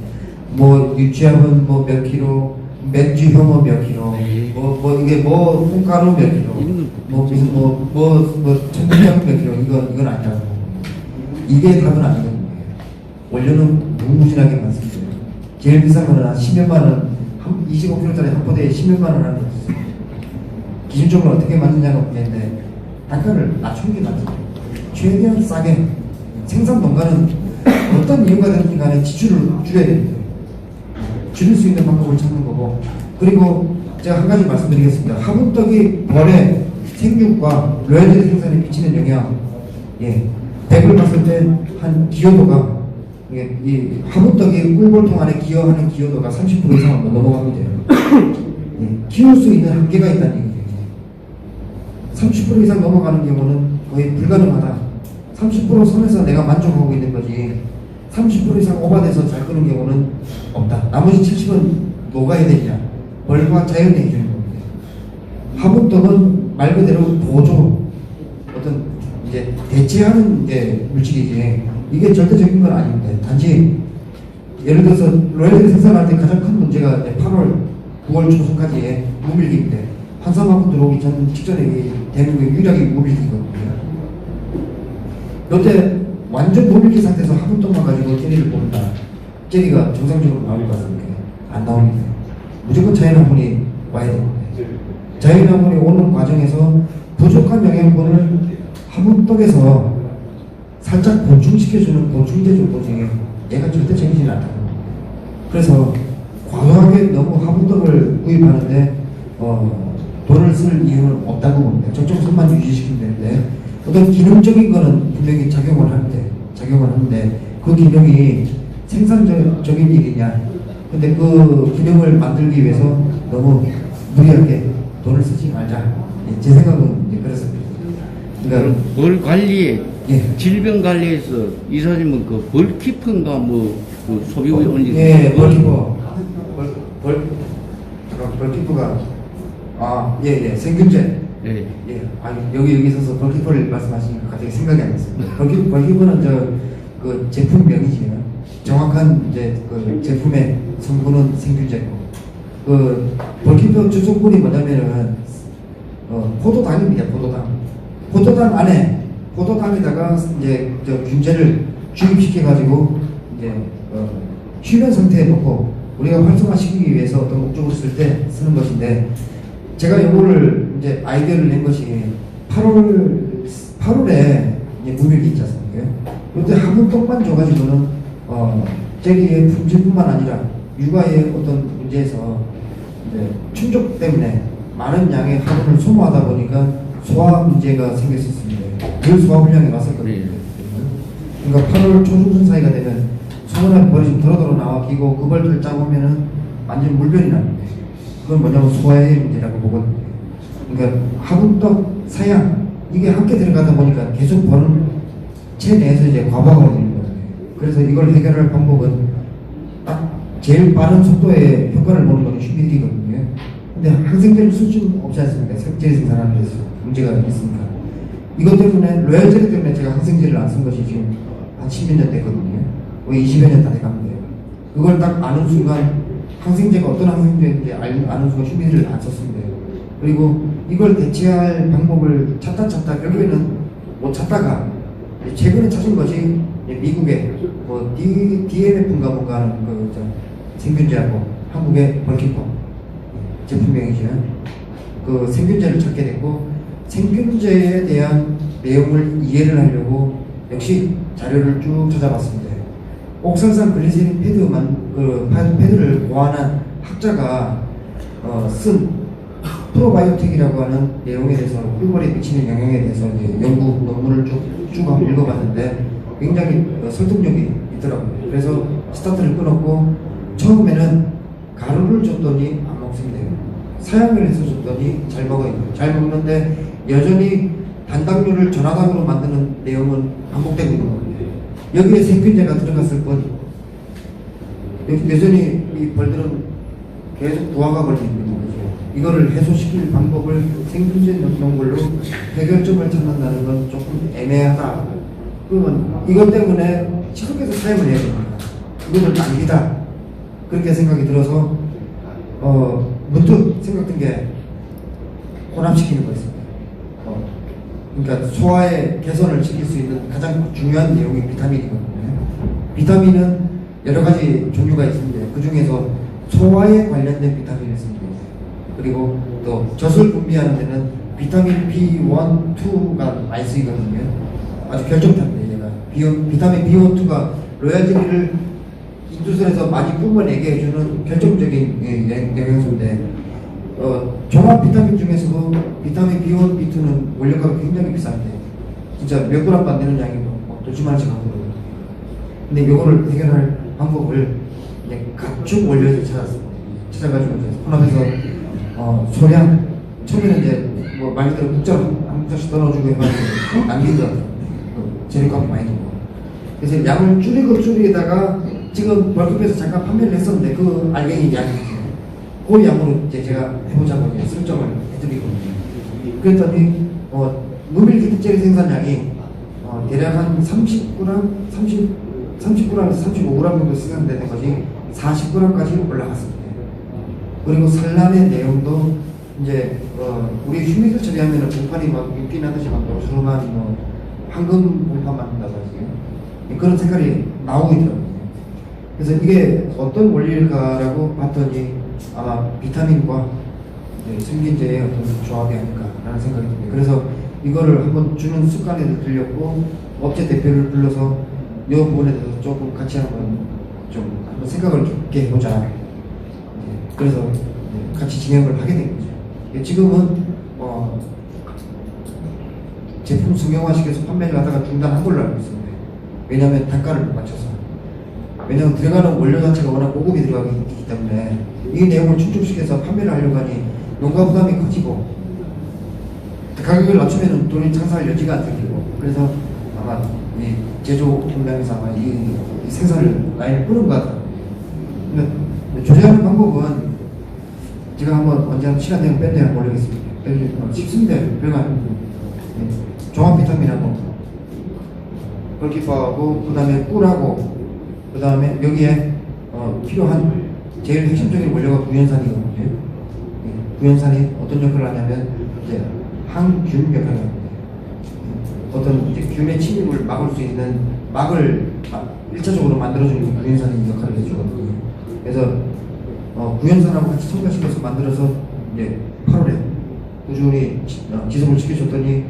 뭐 유취합은 뭐 몇 킬로, 맥주 효모 몇 킬로, 이게 콩가루 몇 킬로, 청국장 몇 킬로 이건 아니라고. 이게 답은 아니거든요. 원료는 무궁무진하게 많습니다. 제일 비싼 거는 한 10몇만 원, 25kg짜리 한 포대에 10몇만 원 하는 거 있어요. 기준적으로 어떻게 만드냐가 문제인데 단가를 낮추는 게 낫죠. 최대한 싸게 생산 농가는 어떤 이유가 되든지 간에 지출을 줄여야 됩니다. 줄일 수 있는 방법을 찾는 거고 그리고 제가 한 가지 말씀드리겠습니다. 화분떡이 벌의 생육과 로얄젤리 생산에 미치는 영향 100을 봤을 때 한 기여도가 이 화분떡이 꿀벌통 안에 기여하는 기여도가 30% 이상은 넘어갑니다. 키울 수 있는 한계가 있다는 얘기예요. 30% 이상 넘어가는 경우는 거의 불가능하다. 30% 선에서 내가 만족하고 있는 거지 30% 이상 오버돼서 잘 끄는 경우는 없다. 나머지 70은 뭐가 해야 되냐? 벌과 자연이 해주는 겁니다. 화분떡은 말 그대로 보조, 어떤 이제 대체하는 이제 물질이지 이게 절대적인 건 아닙니다. 단지 예를 들어서 로얄젤리 생산할 때 가장 큰 문제가 8월, 9월 초순까지의 무밀기인데 한산화분 들어오기 직전에 대한민국의 유일하게 무밀기거든요. 이때 완전 무밀기 상태에서 화분떡만 가지고 젤리를 뽑는다. 젤리가 정상적으로 나올 것 같습니까? 안 나옵니다. 무조건 자연화분이 와야 됩니다. 자연화분이 오는 과정에서 부족한 영양분을 화분떡에서 살짝 보충시켜주는 보충제 정도지 얘가 절대 챙기지는 않다고. 그래서 과도하게 너무 화분떡을 구입하는데 돈을 쓸 이유는 없다고 봅니다. 적정선만 유지시키면 되는데 어떤 기능적인 거는 분명히 작용을 하는데 그 기능이 생산적인 일이냐 근데 그 기능을 만들기 위해서 너무 무리하게 돈을 쓰지 말자. 예, 제 생각은 이제 그렇습니다. 그러니까 벌 관리에 예. 질병 관리에서 이사님은 그 벌키퍼인가 뭐그 소비 원리 예, 벌키퍼. 벌키퍼가 예, 생균제. 예. 예, 아니 여기 있어서 벌키퍼를 말씀하시니까 갑자기 생각이 안 났습니다. 벌키퍼는 그 제품명이지요. 정확한 이제 그 제품의 성분은 생균제고, 그 벌키퍼 주성분이 뭐냐면은 포도당입니다. 포도당 안에 포도당에다가 이제 저 균제를 주입시켜 가지고 이제 쉬는 상태에 놓고 우리가 활성화시키기 위해서 어떤 목적으로 쓸 때 쓰는 것인데, 제가 이거를 이제 아이디어를 낸 것이 8월에 이제 무밀기 있지 않습니까? 그때 한번 떡만 줘가지고는 젤리의 품질뿐만 아니라 육아의 어떤 문제에서 이제 충족 때문에 많은 양의 화분을 소모하다 보니까 소화 문제가 생겼었습니다. 늘 소화불량이 왔었거든요. 그러니까 8월 초중순 사이가 되면 소문난 벌이 좀 더러더러 나와 끼고 그 벌들 짜고 오면은 완전 물변이 납니다. 그건 뭐냐면 소화의 문제라고 보거든요. 그러니까 화분떡, 사양 이게 함께 들어가다 보니까 계속 벌은 체내에서 이제 과부하가 되는 거거든요. 그래서 이걸 해결할 방법은 딱 제일 빠른 속도의 효과를 보는 건 휴미들이거든요. 근데 항생제를 쓸 수는 없지 않습니까? 생제를 생산하는 데서 문제가 있으니까. 이것 때문에 로얄 젤리 때문에 제가 항생제를 안 쓴 것이 지금 한 10여 년 됐거든요. 거의 20여 년 다 돼갑니다. 그걸 딱 아는 순간 항생제가 어떤 항생제인지 아는 순간 휴미들을 안 썼습니다. 그리고 이걸 대체할 방법을 찾다 결국에는 못 찾다가 최근에 찾은 것이 미국의 뭐 DMF인가 뭔가 하는 그 생균제하고 한국의 벌키퍼 제품명이죠. 그 생균제를 찾게 됐고, 생균제에 대한 내용을 이해를 하려고 역시 자료를 쭉 찾아봤습니다. 옥살산 글리세린 패드를 고안한 학자가 쓴 프로바이오틱이라고 하는 내용에 대해서 꿀벌에 미치는 영향에 대해서 이제 연구 논문을 쭉 한번 읽어봤는데 굉장히 설득력이 있더라고요. 그래서 스타트를 끊었고, 처음에는 가루를 줬더니 안 먹습니다. 사양을 해서 줬더니 잘 먹어요. 잘 먹는데 여전히 단당류를 전하당으로 만드는 내용은 반복되고 있는 겁니다. 여기에 생균제가 들어갔을 뿐 여전히 이 벌들은 계속 부하가 걸리고 있는 거죠. 이거를 해소시킬 방법을 생균제 넣는 걸로 해결점을 찾는다는 건 조금 애매하다. 그러면 이것 때문에 지속해서 사용을 해야 됩니다. 이거는 낭비다. 그렇게 생각이 들어서 문득 생각된 게 혼합시키는 거였습니다. 그러니까 소화의 개선을 시킬 수 있는 가장 중요한 내용이 비타민이거든요. 비타민은 여러 가지 종류가 있습니다. 그 중에서 소화에 관련된 비타민이 있습니다. 그리고 또 젖을 분비하는 데는 비타민 B1, 2가 많이 쓰이거든요. 아주 결정탑니다. 얘가 비타민 B1, 2가 로얄젤리를 인두선에서 많이 뿜어내게 해주는 결정적인 영양소인데, 종합 비타민 중에서도 비타민 B1, B2는 원료가가 굉장히 비싼데 진짜 몇 그램도 안 되는 양이 도지만치 가거든요. 근데 이거를 해결할 방법을 이제 가축 원료에서 찾아가지고 이제 혼합해서 소량 처음에는 이제 뭐 말 그대로 국자로 한 국자씩 떠넣어주고 해가지고 남긴 거 재료값이 많이 들고, 그래서 양을 줄이다가 지금 벌크에서 잠깐 판매를 했었는데 그 알갱이 양이 그 양으로 이제 제가 해보자고 이제 설정을 해드리거든요. 그랬더니 무밀기 젤리 생산량이 대략 한 30g에서 35g 정도 생산되는 것이 40g까지 올라갔습니다. 그리고 산란의 내용도 이제 우리 휴미를 처리하면 공판이 막 윤기나듯이 막 노르스름한 황금 공판 만든다고 하죠. 그런 색깔이 나오고 있더라고요. 그래서 이게 어떤 원리일까라고 봤더니 아마 비타민과 생균제의 어떤 조합이 아닐까라는 생각이 듭니다. 그래서 이거를 한번 주는 습관에 들렸고, 업체 대표를 불러서 이 부분에 대해서 조금 같이 한번 생각을 깊게 해보자. 그래서 같이 진행을 하게 된 거죠. 지금은 제품 승용화시켜서 판매를 하다가 중단한 걸로 알고 있습니다. 왜냐하면 단가를 못 맞춰서. 왜냐하면 들어가는 원료 자체가 워낙 고급이 들어가기 때문에 이 내용을 축적시켜서 판매를 하려고 하니 농가 부담이 커지고 가격을 낮추면 돈이 장사할 여지가 안 생기고 그래서 아마 이 제조 현장에서 아마 이 생산을 라인을 끄는 것 같아요. 근데 조절하는 방법은 제가 한번 언제 시간 되면 밴드에 한번 올리겠습니다. 쉽습니다. 별거 아닙니다. 종합 비타민하고 골키퍼하고 그 다음에 꿀하고 그 다음에 여기에 필요한 제일 핵심적인 원료가 구연산이거든요. 구연산이 어떤 역할을 하냐면 이제 항균 역할을 합니다. 어떤 이제 균의 침입을 막을 수 있는 막을 1차적으로 만들어주는 구연산이 역할을 해주거든요. 그래서 구연산하고 같이 첨가시켜서 만들어서 이제 8월에 꾸준히 지속을 시켜줬더니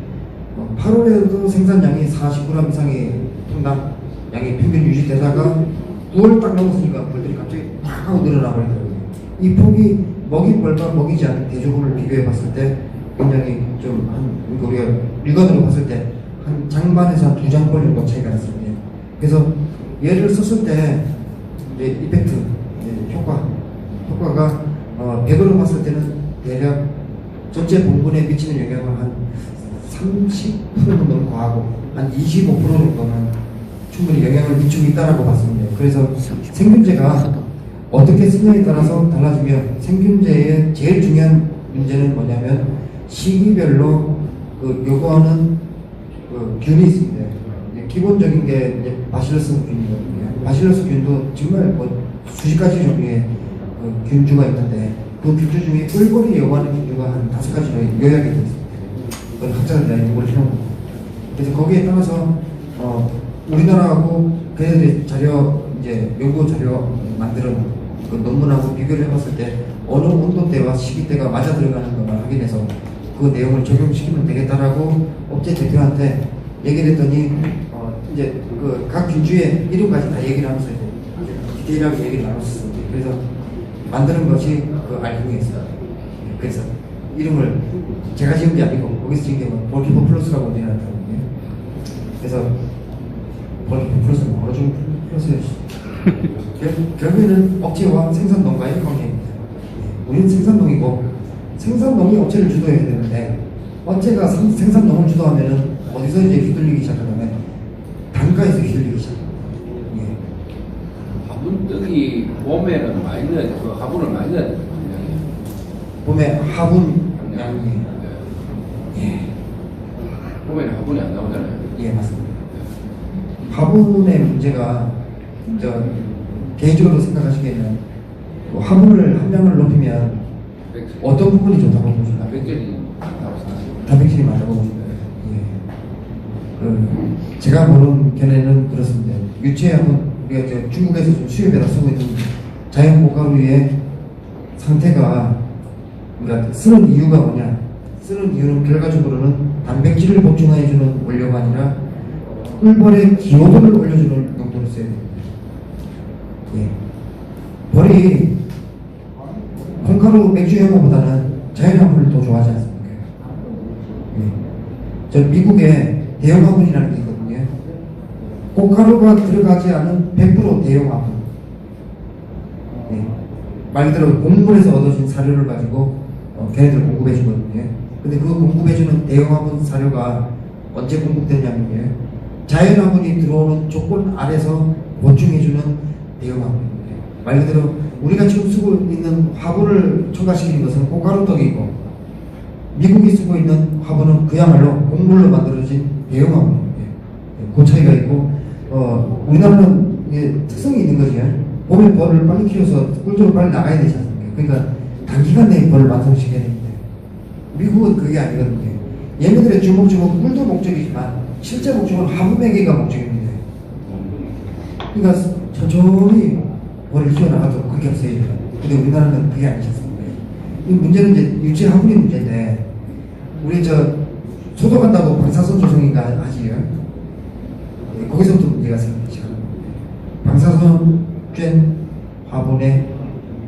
8월에도 생산량이 40g 이상의 통당 양이 평균 유지되다가 9월 딱 넘었으니까 벌들이 갑자기 팍 하고 늘어나 버리더라고요. 이 폭이 먹인 벌과 먹이지 않은 대조군을 비교해 봤을 때 굉장히 좀 그러니까 우리가 육안으로 봤을 때 한 장반에서 한 2장 벌 정도 차이가 났습니다. 그래서 얘를 썼을 때 이제 이펙트 효과가 100으로 봤을 때는 대략 전체 봉분에 미치는 영향을 한 30% 정도는 과하고 한 25% 정도는 충분히 영향을 미치고 있다고 봤습니다. 그래서 생균제가 어떻게 쓰냐에 따라서 달라지며 생균제의 제일 중요한 문제는 뭐냐면 시기별로 요구하는 균이 있습니다. 기본적인 게 이제 바실러스 균이거든요. 바실러스 균도 정말 수십 가지 종류의 균주가 있는데 그 균주 중에 꿀벌이 요구하는 균주가 한 5가지로 요약이 되어 있습니다. 그건 학자들이 이걸 해놓은 겁니다. 그래서 거기에 따라서 우리나라하고 걔네들이 자료 이제 연구 자료 만드는 그 논문하고 비교를 해봤을 때 어느 온도대와 시기대가 맞아 들어가는 것을 확인해서 그 내용을 적용시키면 되겠다라고 업체 대표한테 얘기를 했더니 이제 그 각 균주의 이름까지 다 얘기를 하면서 이제 디테일하게 얘기를 나눴었어요. 그래서 만드는 것이 그 알콩이었어요. 그래서 이름을 제가 지은 게 아니고 거기서 지은 게 볼키퍼 플러스라고 내놨더라고요. 그래서 볼키퍼 플러스는 어느 정도 플러스였지. 결국에는 업체와 생산농가의 관계입니다. 우리는 생산농이고 생산농이 업체를 주도해야 되는데 업체가 생산농을 주도하면은 어디서 이제 휘둘리기 시작하냐면 단가에서 휘둘리기 시작합니다. 화분떡이 봄에는 많이 넣어야 돼. 그 화분을 많이 넣어야 돼. 봄에 화분 양이 봄에는 화분이 안 나오잖아요. 예 맞습니다. 화분의 문제가 개인적으로 생각하시기에는 화분을 함량을 높이면 어떤 부분이 좋다고 보시나요? 단백질이 나와서 단백질이 맞다고 보시나요? 예. 제가 보는 견해는 그렇습니다. 유채하고 우리가 중국에서 좀 수입에다 쓰고 있는 자연 고가루의 상태가 우리가 쓰는 이유가 뭐냐? 쓰는 이유는 결과적으로는 단백질을 보충해주는 원료가 아니라 꿀벌의 기호도를 올려주는 용도로 써야 됩니다. 예. 벌이 콩가루 맥주 효모보다는 자연화분을 더 좋아하지 않습니까? 예. 저 미국에 대형 화분이라는 게 있거든요. 콩가루가 들어가지 않은 100% 대형 화분. 예. 말 그대로 곡물에서 얻어진 사료를 가지고 걔네들 공급해 주거든요. 근데 그 공급해 주는 대형 화분 사료가 언제 공급되냐면요. 자연 화분이 들어오는 조건 아래서 보충해 주는 대형 화분입니다. 말 그대로 우리가 지금 쓰고 있는 화분을 첨가시키는 것은 콩가루떡이고 미국이 쓰고 있는 화분은 그야말로 곡물로 만들어진 대형 화분입니다. 그 차이가 있고 우리나라는 특성이 있는 거죠. 봄에 벌을 빨리 키워서 꿀적으로 빨리 나가야 되지 않습니까? 그러니까 단기간 내에 벌을 완성시켜야 됩니다. 미국은 그게 아니거든요. 얘네들의 주 목적은 꿀도 목적이지만 실제 목적은 화분 매개가 목적입니다. 그러니까 천천히 벌을 키워나가도록 그렇게 없어야 돼요. 근데 우리나라는 그게 아니지 않습니까? 이 문제는 이제 유치 화분이 문제인데 우리 소독한다고 방사선 조성인가 하지요. 거기서부터 문제가 생기죠. 방사선 쬐 화분에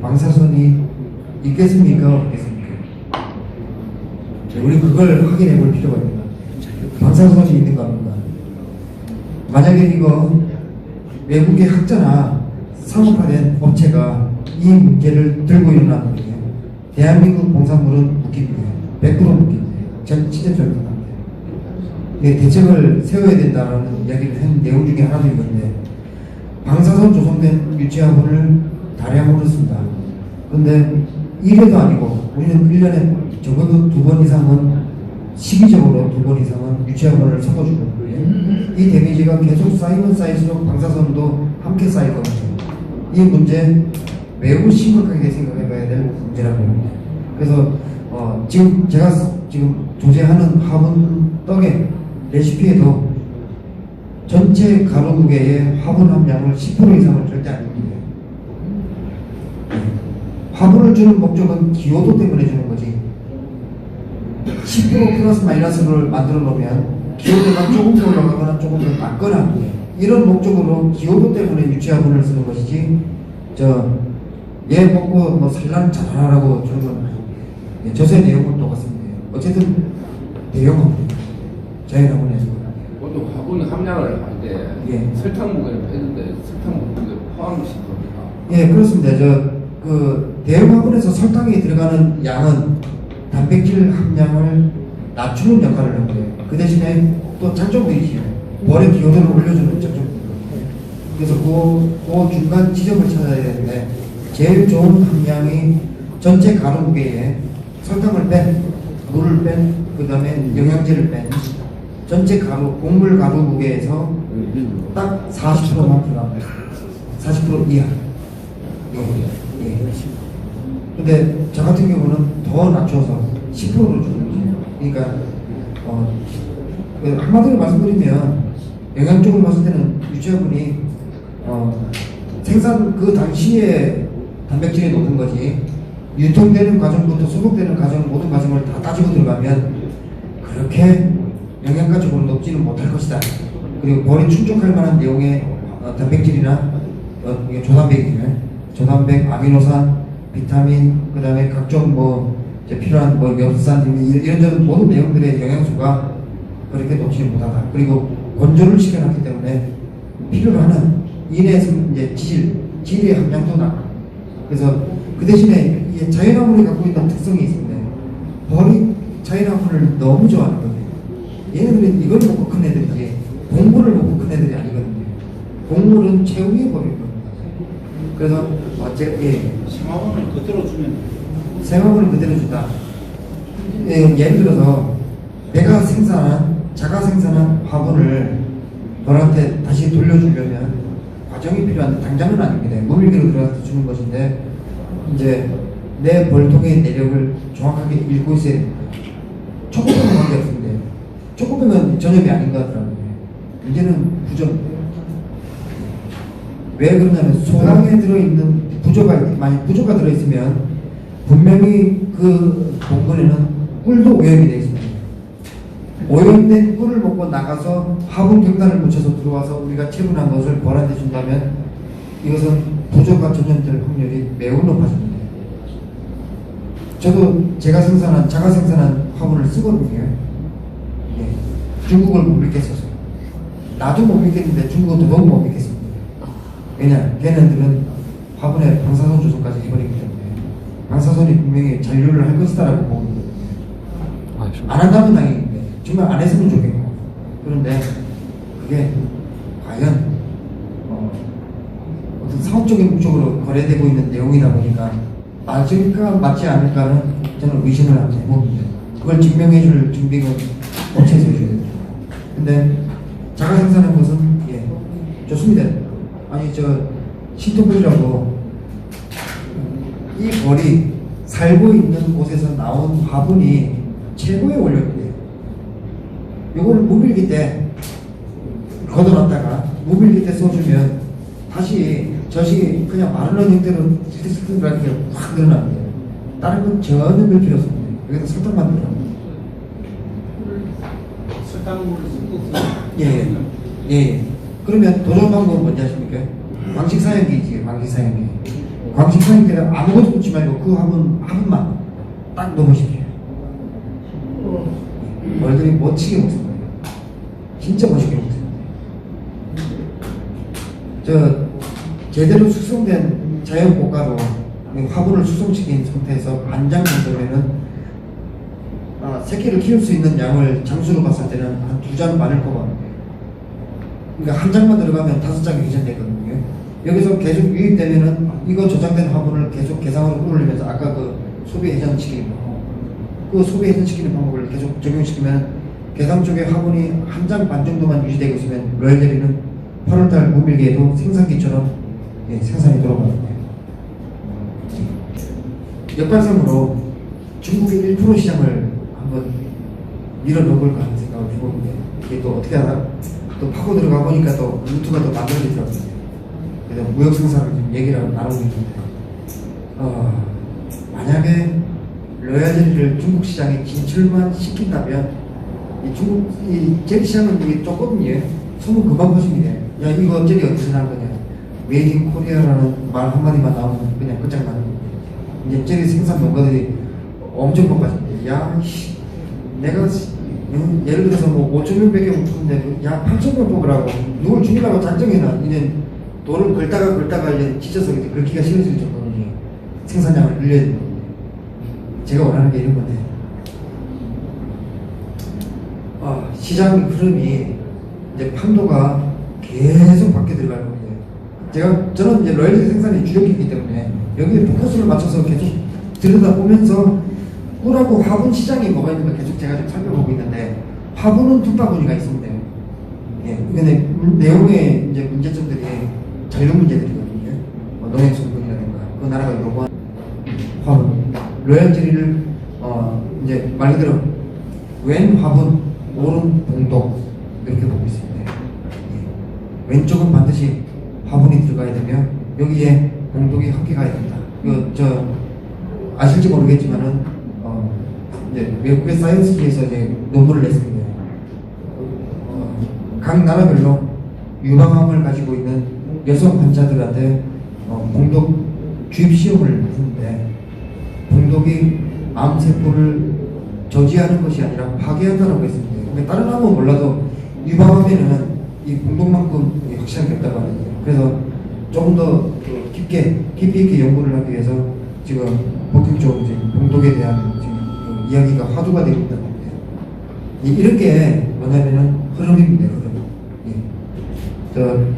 방사선이 있겠습니까? 없겠습니까? 우리 그걸 확인해 볼 필요가 있습니다. 방사선이 있는가 없는가. 만약에 이거 외국의 학자나 상업화된 업체가 이 문제를 들고 일어나는 거예요. 대한민국 공산물은 묶입니다. 100% 묶입니다. 전 진짜 절박합니다. 대책을 세워야 된다는 이야기를 한 내용 중에 하나도 이건데, 방사선 조성된 유치화분을 다량으로 쓴다. 근데 1회도 아니고 우리는 1년에 적어도 2번 이상은, 시기적으로 2번 이상은 유치화분을 섞어주고 있고요. 이 데미지가 계속 쌓이면 쌓일수록 방사선도 함께 쌓이거든요. 이 문제 매우 심각하게 생각해봐야 될 문제라고 합니다. 그래서 지금 제가 지금 조제하는 화분 떡의 레시피에도 전체 가루 무게의 화분 함량을 10% 이상을 절대 안 입니다. 화분을 주는 목적은 기호도 때문에 주는 거지. 10% 플러스 마이너스를 만들어 놓으면 기호도가 조금 더 올라가거나 조금 더 낮거나 이런 목적으로 기호도 때문에 유치화분을 쓰는 것이지, 얘 먹고 뭐 산란 잘하라고 주는 건 아니에요. 저세 내용은 똑같습니다. 어쨌든 대형화분입니다. 자연화분에서. 보통 화분 함량을 할 때 예. 설탕 무게를 빼는데 설탕 무게를 포함시킨 겁니다. 예, 그렇습니다. 대형 화분에서 설탕이 들어가는 양은 단백질 함량을 낮추는 역할을 하고요. 그 대신에 또 장점도 있죠. 벌의 기호도를 올려주는 장점도 있고요. 그래서 그 중간 지점을 찾아야 되는데, 제일 좋은 함량이 전체 가루 무게에 설탕을 뺀, 물을 뺀, 그 다음에 영양제를 뺀 전체 가루, 곡물 가루 무게에서 딱 40%만 들어갑니다. 40% 이하. 예. 근데 저 같은 경우는 더 낮춰서 10%를 주는 거예요. 그러니까 한마디로 말씀드리면, 영양적으로 봤을 때는 유치화분이 생산 그 당시에 단백질이 높은 거지, 유통되는 과정부터 소독되는 과정, 모든 과정을 다 따지고 들어가면 그렇게 영양가적으로 높지는 못할 것이다. 그리고 벌이 충족할 만한 내용의 단백질이나 조단백, 아미노산, 비타민, 그 다음에 각종 필요한 엽산, 이런저런 모든 내용들의 영양소가 그렇게 높지는 못하다. 그리고 건조를 시켜놨기 때문에 필요로 하는 인의 이제 질의 함량도 낮고, 그래서 그 대신에 이 자연화물이 갖고 있는 특성이 있습니다. 벌이 자연화물을 너무 좋아하는 거예요. 얘네들은 이걸 먹고 큰 애들이지 곡물을 먹고 큰 애들이 아니거든요. 곡물은 최후의 법이거든요. 그래서 생화분을 그대로 주면 생화분을 그대로 준다. 예를 들어서 내가 자가 생산한 화분을 벌한테 다시 돌려주려면 과정이 필요한데 당장은 아닙니다. 모밀기로 들어가서 주는 것인데, 이제 내 벌통의 내력을 정확하게 읽고 있어야 됩니다. 초코병은 관계없습니다. 초코병은 전염이 아닌 것 같더라고요. 문제는 부조입니다. 왜 그러냐면, 소량에 들어있는 부조가 들어있으면 분명히 그 봉건에는 꿀도 오염이 되어 있습니다. 오염된 꿀을 먹고 나가서 화분 격단을 묻혀서 들어와서 우리가 체분한 것을 벌한테 준다면 이것은 부조가 전염될 확률이 매우 높아집니다. 저도 자가 생산한 화분을 쓰거든요. 예. 중국을 못 믿겠어서. 나도 못 믿겠는데 중국은 더더욱 못 믿겠습니다. 왜냐? 걔네들은 화분에 방사선 조성까지 해버리기 때문에 방사선이 분명히 잔류를 할 것이다라고 보고 있거든요. 안 한다면 다행인데, 정말 안 했으면 좋겠고. 그런데 그게 과연 어떤 사업적인 목적으로 거래되고 있는 내용이다 보니까 맞을까 맞지 않을까는 저는 의심을 한번 해봅니다. 그걸 증명해줄 준비가 업체에서 해줘야 됩니다. 근데 자가 생산한 것은 좋습니다. 아니 신토불이라고 이 벌이 살고 있는 곳에서 나온 화분이 최고의 원료인데, 이걸 무빌기 때 걷어놨다가 무빌기 때 써주면 다시 젖이 그냥 마르는 형태로 스티스티스하게 확 늘어납니다. 다른 건 전혀 별 필요 없습니다. 여기다 설탕만 들어갑니다. 설탕물을 섞어서 예. 그러면 도전 방법은 뭔지 아십니까? 광식 사용기지, 광식 사용기. 광식 사용기에다 아무것도 붙지 말고 그 화분만 딱 넣으십시오. 벌들이 멋지게 먹습니다. 진짜 멋있게 먹습니다. 제대로 숙성된 자연 고가로 화분을 숙성시킨 상태에서 반장 정도면은 새끼를 키울 수 있는 양을 장수로 봤을 때는 한 2장 반을 꼽아. 그러니까 한 장만 들어가면 5장이 기전되거든요. 여기서 계속 유입되면은 이거 저장된 화분을 계속 개상으로 끌어올리면서 아까 그 소비 회전시키는 거, 그 소비 회전시키는 방법을 계속 적용시키면 개상 쪽에 화분이 한 장 반 정도만 유지되고 있으면 로얄 젤리는 8월달 모밀기에도 생산기처럼 생산이 들어가거든요. 역발상으로 중국의 1% 시장을 한번 밀어넣어볼까 하는 생각을 해보는데 이게 또 어떻게 하나 또 파고 들어가 보니까 또 루트가 또 만들어지더라고요. 그래서 무역 생산을 좀 얘기를 나누고 있는데 만약에 로얄젤리를 중국 시장에 진출만 시킨다면 이 젤리 시장은 이게 조금 소문 금방 퍼집니다. 야 이거 젤리 어디서 난 거냐? 메이드 인 코리아라는 말 한마디만 나오면 그냥 끝장나는 거예요. 이제 젤리 생산 농가들이 엄청 바빠집니다. 야 내가 예를 들어서 뭐 5,000명밖에 못 뽑는데 야 8,000명 뽑으라고 누굴 죽이려고 잔정해놔. 이제 돈을 걸다가 이제 찢어서 이제 긁기가 싫어질 정도로 생산량을 늘려야 되는 겁니다. 제가 원하는 게 이런 건데 시장 흐름이 이제 판도가 계속 바뀌어 들어가는 거예요. 저는 이제 로얄젤리 생산이 주력이기 때문에 여기에 포커스를 맞춰서 계속 들여다보면서 꿀하고 화분 시장이 뭐가 있는가 계속 제가 좀 살펴보고 있는데 화분은 두 바구니가 있습니다. 근데 내용의 이제 문제점들이 전력 문제들이거든요. 농약 성분이라든가 그 나라가 요구한 화분, 로얄젤리를 이제 말 그대로 왼 화분, 오른 봉독 이렇게 보고 있습니다. 왼쪽은 반드시 화분이 들어가야 되며 여기에 봉독이 함께 가야 된다. 이거 아실지 모르겠지만은 이제 외국의 사이언스지에서 이제 논문을 냈습니다. 각 나라별로 유방암을 가지고 있는 여성 환자들한테 봉독 주입 시험을 했는데 봉독이 암세포를 저지하는 것이 아니라 파괴한다고 했습니다. 근데 다른 암은 몰라도 유방암에는 이 봉독만큼 확실하게 없다고 하거든요. 그래서 조금 더 깊이 있게 연구를 하기 위해서 지금 본격적으로 지금 봉독에 대한 지금 이야기가 화두가 되고 있다는 겁니다. 이런 게 뭐냐면은 흐름입니다. 흐름.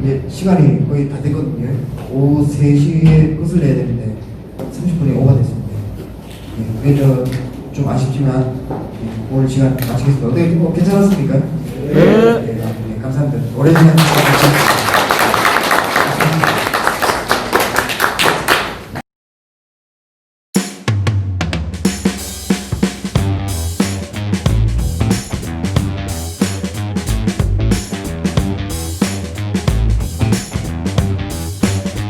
이제 시간이 거의 다 됐거든요. 오후 3시에 끝을 내야 되는데 30분이 오버됐습니다. 그래서 좀 아쉽지만 오늘 시간 마치겠습니다. 어떻게 괜찮았습니까? 네. 감사합니다. 오랜 시간